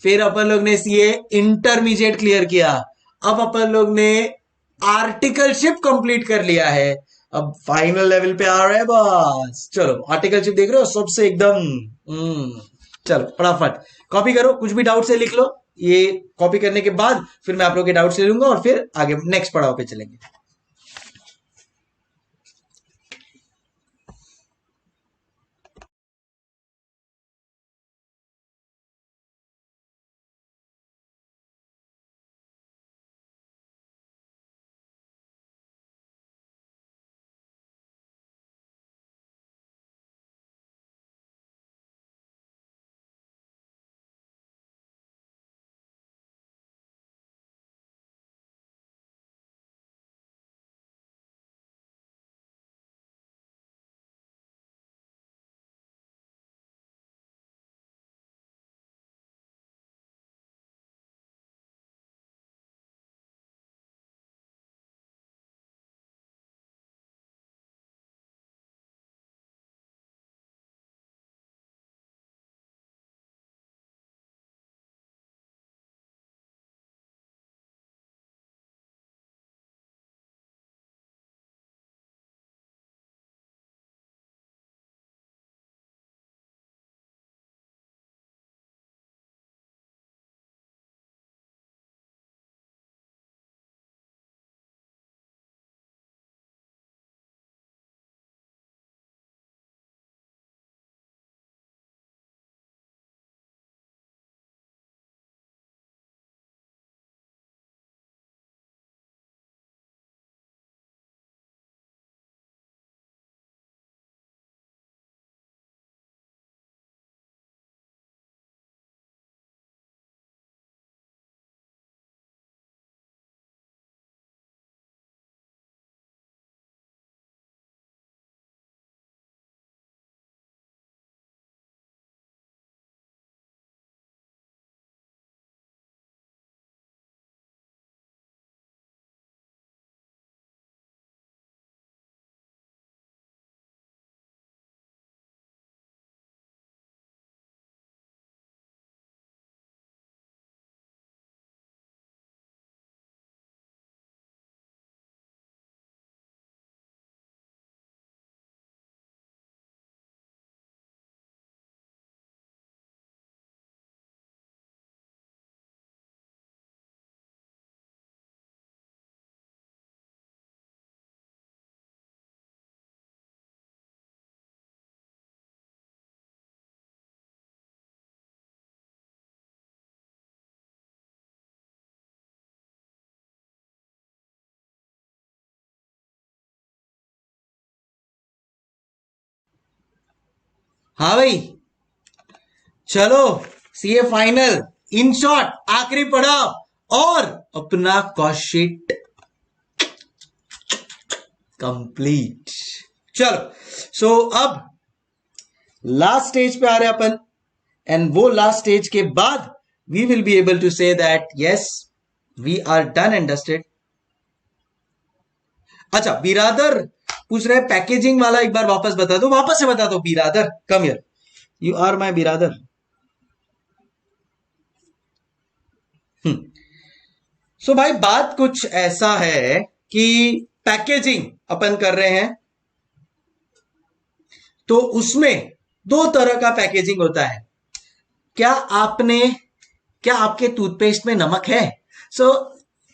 फिर अपन लोग ने सीए इंटरमीडिएट क्लियर किया, अब अपन लोग ने आर्टिकलशिप कंप्लीट कर लिया है, अब फाइनल लेवल पे आ रहे हैं बस। चलो आर्टिकलशिप देख रहे हो सबसे एकदम चलो फटाफट कॉपी करो, कुछ भी डाउट से लिख लो। ये कॉपी करने के बाद फिर मैं आप लोग के डाउट ले लूंगा और फिर आगे नेक्स्ट पड़ाव पे चलेंगे। हाँ भाई, चलो सीए फाइनल, इन शॉर्ट आखिरी पड़ाव और अपना कॉस्ट शीट कंप्लीट। चलो सो अब लास्ट स्टेज पे आ रहे अपन, एंड वो लास्ट स्टेज के बाद we will be able to say that yes we are done and dusted. अच्छा, बिरादर पूछ रहे पैकेजिंग वाला एक बार वापस बता दो, वापस से बता दो बिरादर, come here, you are my बिरादर। सो भाई बात कुछ ऐसा है कि पैकेजिंग अपन कर रहे हैं तो उसमें दो तरह का पैकेजिंग होता है। क्या आपके टूथपेस्ट में नमक है? सो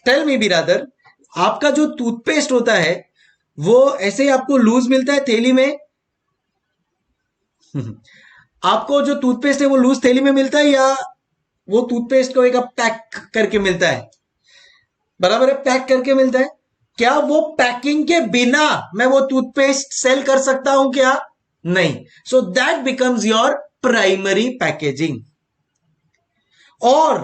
टेल मी बिरादर, आपका जो टूथपेस्ट होता है वो ऐसे ही आपको लूज मिलता है थैली में? आपको जो टूथपेस्ट है वो लूज थैली में मिलता है या वो टूथपेस्ट को एक पैक करके मिलता है? बराबर है, पैक करके मिलता है। क्या वो पैकिंग के बिना मैं वो टूथपेस्ट सेल कर सकता हूं क्या? नहीं। So that becomes your primary packaging. और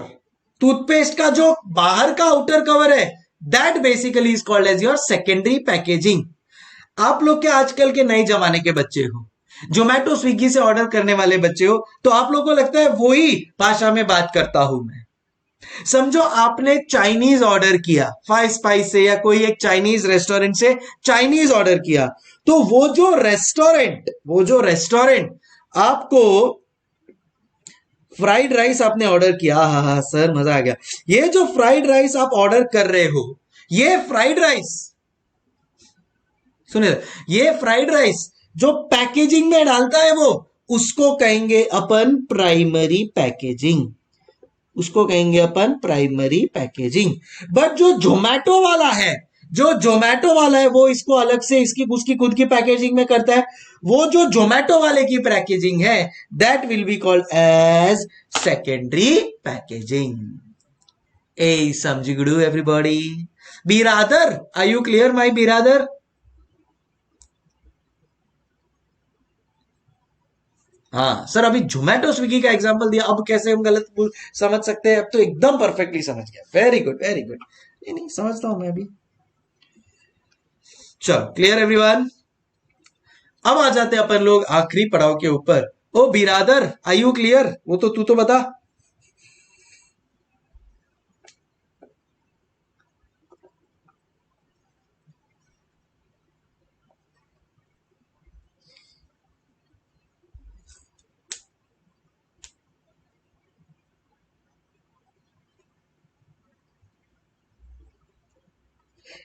टूथपेस्ट का जो बाहर का आउटर कवर है that basically is called as your secondary packaging. आप लोग क्या आजकल के नए जमाने के बच्चे हो, जोमेटो स्विगी से ऑर्डर करने वाले बच्चे हो, तो आप लोगों को लगता है वही भाषा में बात करता हूं मैं। समझो आपने चाइनीज ऑर्डर किया 5 स्पाइस से या कोई एक चाइनीज रेस्टोरेंट से चाइनीज ऑर्डर किया, तो वो जो रेस्टोरेंट आपको फ्राइड राइस आपने ऑर्डर किया, हाँ सर मजा आ गया, ये जो फ्राइड राइस आप ऑर्डर कर रहे हो, ये फ्राइड राइस सुनिए, ये फ्राइड राइस जो पैकेजिंग में डालता है वो, उसको कहेंगे अपन प्राइमरी पैकेजिंग, उसको कहेंगे अपन प्राइमरी पैकेजिंग। बट जो जोमेटो वाला है वो इसको अलग से उसकी खुद की पैकेजिंग में करता है। वो जो जोमेटो वाले की पैकेजिंग है that will be called as secondary packaging. ए समझी गुडू एवरीबॉडी? बिरादर, आर यू क्लियर माय बिरादर? हाँ सर, अभी जोमेटो स्विगी का एग्जांपल दिया, अब कैसे हम गलत समझ सकते हैं? अब तो एकदम परफेक्टली समझ गया। Very good very good. नहीं समझता हूं मैं अभी। चलो क्लियर एवरीवन। अब आ जाते हैं अपन लोग आखिरी पड़ाव के ऊपर। ओ बिरादर, आर यू क्लियर? वो तो तू तो बता।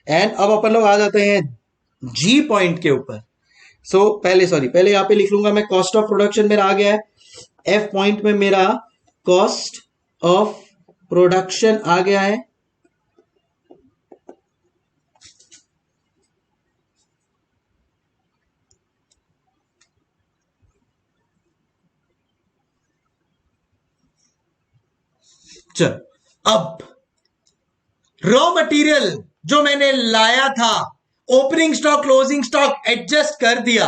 एंड अब अपन लोग आ जाते हैं जी पॉइंट के ऊपर। पहले यहां पे लिख लूंगा मैं, कॉस्ट ऑफ प्रोडक्शन मेरा आ गया है। एफ पॉइंट में मेरा कॉस्ट ऑफ प्रोडक्शन आ गया है। चल, अब रॉ मटेरियल जो मैंने लाया था, opening stock closing stock adjust कर दिया।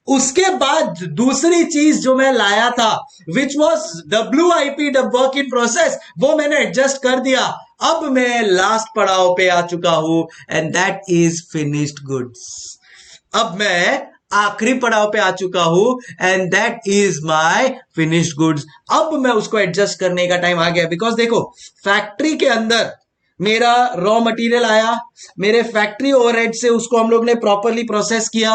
उसके बाद दूसरी चीज जो मैं लाया था which was WIP work in process, वो मैंने एडजस्ट कर दिया। अब मैं लास्ट पड़ाव पे आ चुका हूं and that is finished goods. अब मैं आखिरी पड़ाव पे आ चुका हूं and that is my finished goods. अब मैं उसको एडजस्ट करने का टाइम आ गया। बिकॉज देखो, फैक्ट्री के अंदर मेरा रॉ मटेरियल आया, मेरे फैक्ट्री ओवरहेड से उसको हम लोग ने प्रॉपरली प्रोसेस किया,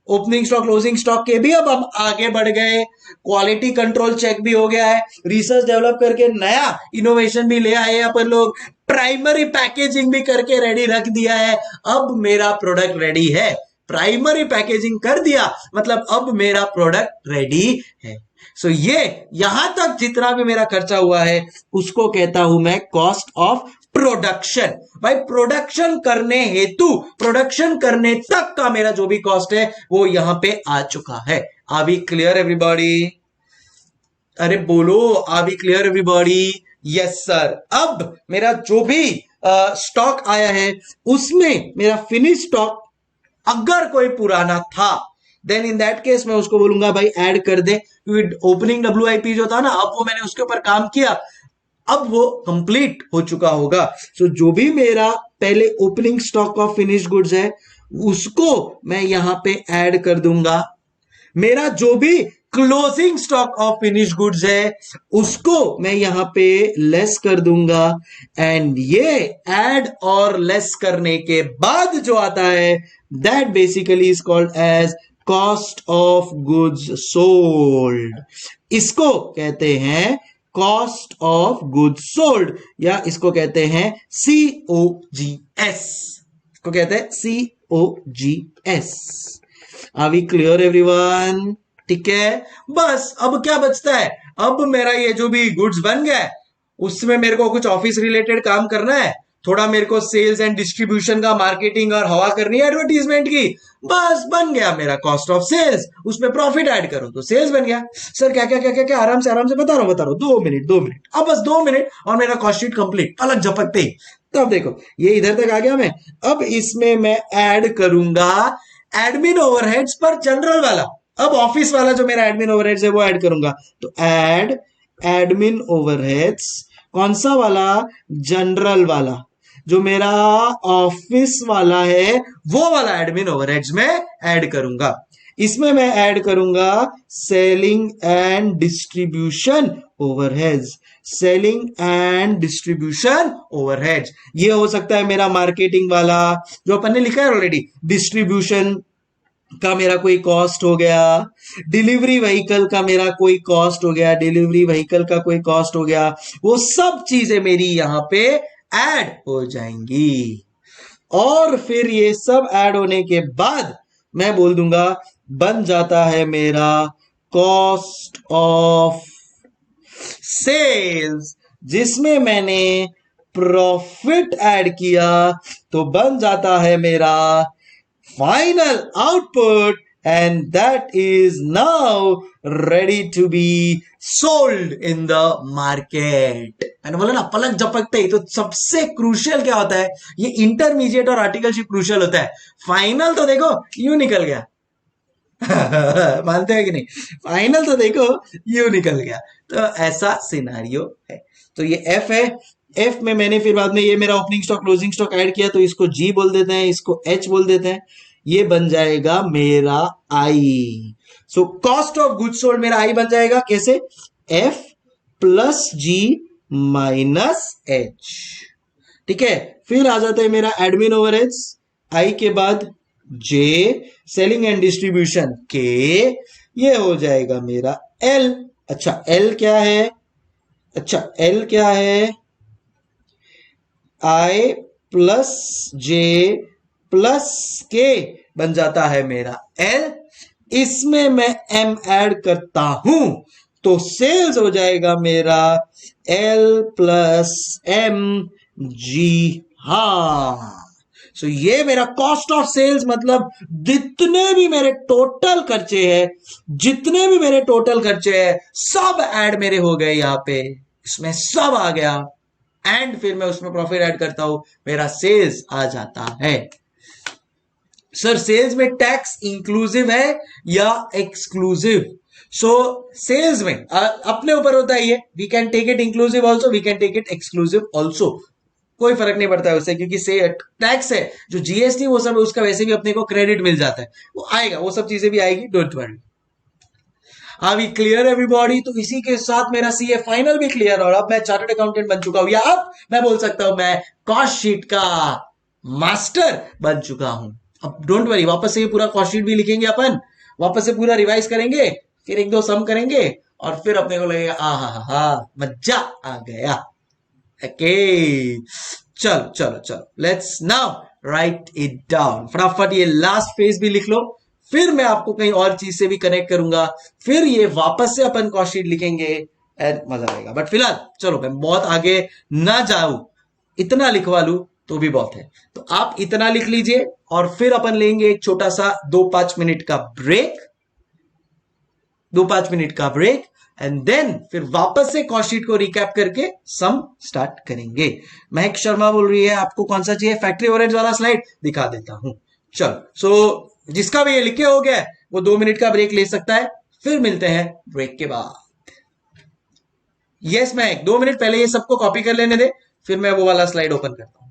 ओपनिंग स्टॉक क्लोजिंग स्टॉक के भी अब हम आगे बढ़ गए, क्वालिटी कंट्रोल चेक भी हो गया है, रिसर्च डेवलप करके नया इनोवेशन भी ले आए अपन लोग, प्राइमरी पैकेजिंग भी करके रेडी रख दिया है। अब मेरा प्रोडक्ट रेडी है। प्राइमरी पैकेजिंग कर दिया मतलब अब मेरा प्रोडक्ट रेडी है। सो ये यहां तक जितना भी मेरा खर्चा हुआ है उसको कहता हूं मैं कॉस्ट ऑफ प्रोडक्शन। भाई प्रोडक्शन करने हेतु, प्रोडक्शन करने तक का मेरा जो भी कॉस्ट है वो यहां पे आ चुका है। Are we clear everybody? अरे बोलो, are we clear everybody? Yes sir. अब मेरा जो भी स्टॉक आया है उसमें मेरा फिनिश स्टॉक अगर कोई पुराना था देन इन दैट केस मैं उसको बोलूंगा भाई ऐड कर दे, क्योंकि ओपनिंग WIP जो था ना, अब वो मैंने उसके ऊपर काम किया, अब वो कंप्लीट हो चुका होगा। सो जो भी मेरा पहले opening stock of finish goods है उसको मैं यहां पे ऐड कर दूंगा, मेरा जो भी closing stock of finish goods है उसको मैं यहां पे लेस कर दूंगा, एंड ये ऐड और लेस करने के बाद जो आता है that basically is called as cost of goods sold. इसको कहते हैं कॉस्ट ऑफ गुड्स सोल्ड, या इसको कहते हैं COGS, इसको कहते हैं COGS। Are we clear everyone? ठीक है, बस अब क्या बचता है, अब मेरा ये जो भी गुड्स बन गया है उसमें मेरे को कुछ ऑफिस रिलेटेड काम करना है, थोड़ा मेरे को सेल्स एंड डिस्ट्रीब्यूशन का, मार्केटिंग और हवा करनी है एडवर्टीजमेंट की, बस बन गया मेरा कॉस्ट ऑफ सेल्स। उसमें प्रॉफिट ऐड करो तो सेल्स बन गया। सर क्या क्या क्या क्या क्या, आराम से बता रहा हूं 2 मिनट, अब बस 2 मिनट और मेरा कॉस्ट शीट कंप्लीट, पलक झपकते ही। तो अब देखो ये इधर तक आ गया मैं, अब इसमें मैं ऐड करूंगा एडमिन ओवरहेड्स पर जनरल वाला, अब ऑफिस वाला जो मेरा एडमिन ओवरहेड्स है वो ऐड करूंगा। तो ऐड एडमिन ओवरहेड्स, कौन सा वाला? जनरल वाला, जो मेरा ऑफिस वाला है वो वाला एडमिन ओवरहेड्स में ऐड करूंगा। इसमें मैं ऐड करूंगा selling and distribution overheads, selling and distribution overheads. ये हो सकता है मेरा मार्केटिंग वाला जो अपन ने लिखा है ऑलरेडी, डिस्ट्रीब्यूशन का मेरा कोई कॉस्ट हो गया, डिलीवरी व्हीकल का मेरा कोई कॉस्ट हो गया, डिलीवरी व्हीकल का कोई कॉस्ट हो गया, वो सब चीजें मेरी यहां पे ऐड हो जाएंगी। और फिर ये सब ऐड होने के बाद मैं बोल दूंगा बन जाता है मेरा कॉस्ट ऑफ सेल्स, जिसमें मैंने प्रॉफिट ऐड किया तो बन जाता है मेरा final output, and that is now ready to be sold in the market। मैंने बोला ना पलक झपकते ही। तो सबसे क्रूशियल क्या होता है, ये इंटरमीडिएट और आर्टिकलशिप क्रूशियल होता है। फाइनल तो देखो यूं निकल गया मानते हैं कि नहीं? फाइनल तो देखो यूं निकल गया। तो ऐसा सिनारियो है। तो ये एफ है, एफ में मैंने फिर बाद में ये मेरा opening stock closing stock add किया, तो इसको जी बोल देते हैं, इसको एच बोल देते हैं, ये बन जाएगा मेरा I. So cost of goods sold मेरा आई बन जाएगा कैसे? F plus G minus H. ठीक है, फिर आ जाता है मेरा एडमिन ओवरहेड्स, आई के बाद जे, सेलिंग एंड डिस्ट्रीब्यूशन के, ये हो जाएगा मेरा एल। अच्छा एल क्या है? अच्छा एल क्या है? आई प्लस जे प्लस के बन जाता है मेरा एल। इसमें मैं एम ऐड करता हूं तो सेल्स हो जाएगा मेरा एल प्लस एम जी। हाँ, सो ये मेरा कॉस्ट ऑफ सेल्स, मतलब जितने भी मेरे टोटल खर्चे हैं, जितने भी मेरे टोटल खर्चे हैं सब ऐड मेरे हो गए यहां पे, इसमें सब आ गया। एंड फिर मैं उसमें प्रॉफिट ऐड करता हूं, मेरा सेल्स आ जाता है। सर सेल्स में टैक्स इंक्लूसिव है या एक्सक्लूसिव? सो सेल्स में अपने ऊपर होता है ये, we can take it inclusive also, we can take it exclusive also, कोई फर्क नहीं पड़ता है उससे, क्योंकि से टैक्स है जो जीएसटी वो सब है उसका वैसे भी अपने को क्रेडिट मिल जाता है, वो आएगा, वो सब चीजें भी आएगी, don't worry. Are we clear everybody? तो इसी के साथ मेरा सीए फाइनल भी क्लियर, और अब मैं चार्टर्ड अकाउंटेंट बन चुका हूं, या अब मैं बोल सकता हूं मैं कॉस्ट शीट का मास्टर बन चुका हूं। अब डोंट वरी, वापस से ये पूरा कॉस्ट शीट भी लिखेंगे अपन, वापस से पूरा रिवाइज करेंगे, फिर एक दो सम करेंगे, और फिर अपने को लगेगा हा मजा आ गया। ओके चलो चलो चलो, let's now right it down. फटाफट ये लास्ट फेज भी लिख लो, फिर मैं आपको कहीं और चीज से भी कनेक्ट करूंगा, फिर ये वापस से अपन कॉस्ट शीट लिखेंगे एंड मजा आएगा। बट फिलहाल चलो मैं बहुत आगे ना जाऊं, इतना लिखवा लू तो भी बहुत है, तो आप इतना लिख लीजिए, और फिर अपन लेंगे एक छोटा सा 2-5 मिनट का ब्रेक, 2-5 मिनट का ब्रेक, एंड देन फिर वापस से कॉस्ट शीट को रिकैप करके सम स्टार्ट करेंगे। महक शर्मा बोल रही है आपको कौन सा चाहिए? फैक्ट्री ओवरहेड्स वाला स्लाइड दिखा देता हूं। चलो, सो जिसका भी ये लिखे हो गया वो 2 मिनट का ब्रेक ले सकता है। फिर मिलते हैं ब्रेक के बाद। यस महक, 2 मिनट पहले ये सबको कॉपी कर लेने दे, फिर मैं वो वाला स्लाइड ओपन करता हूं।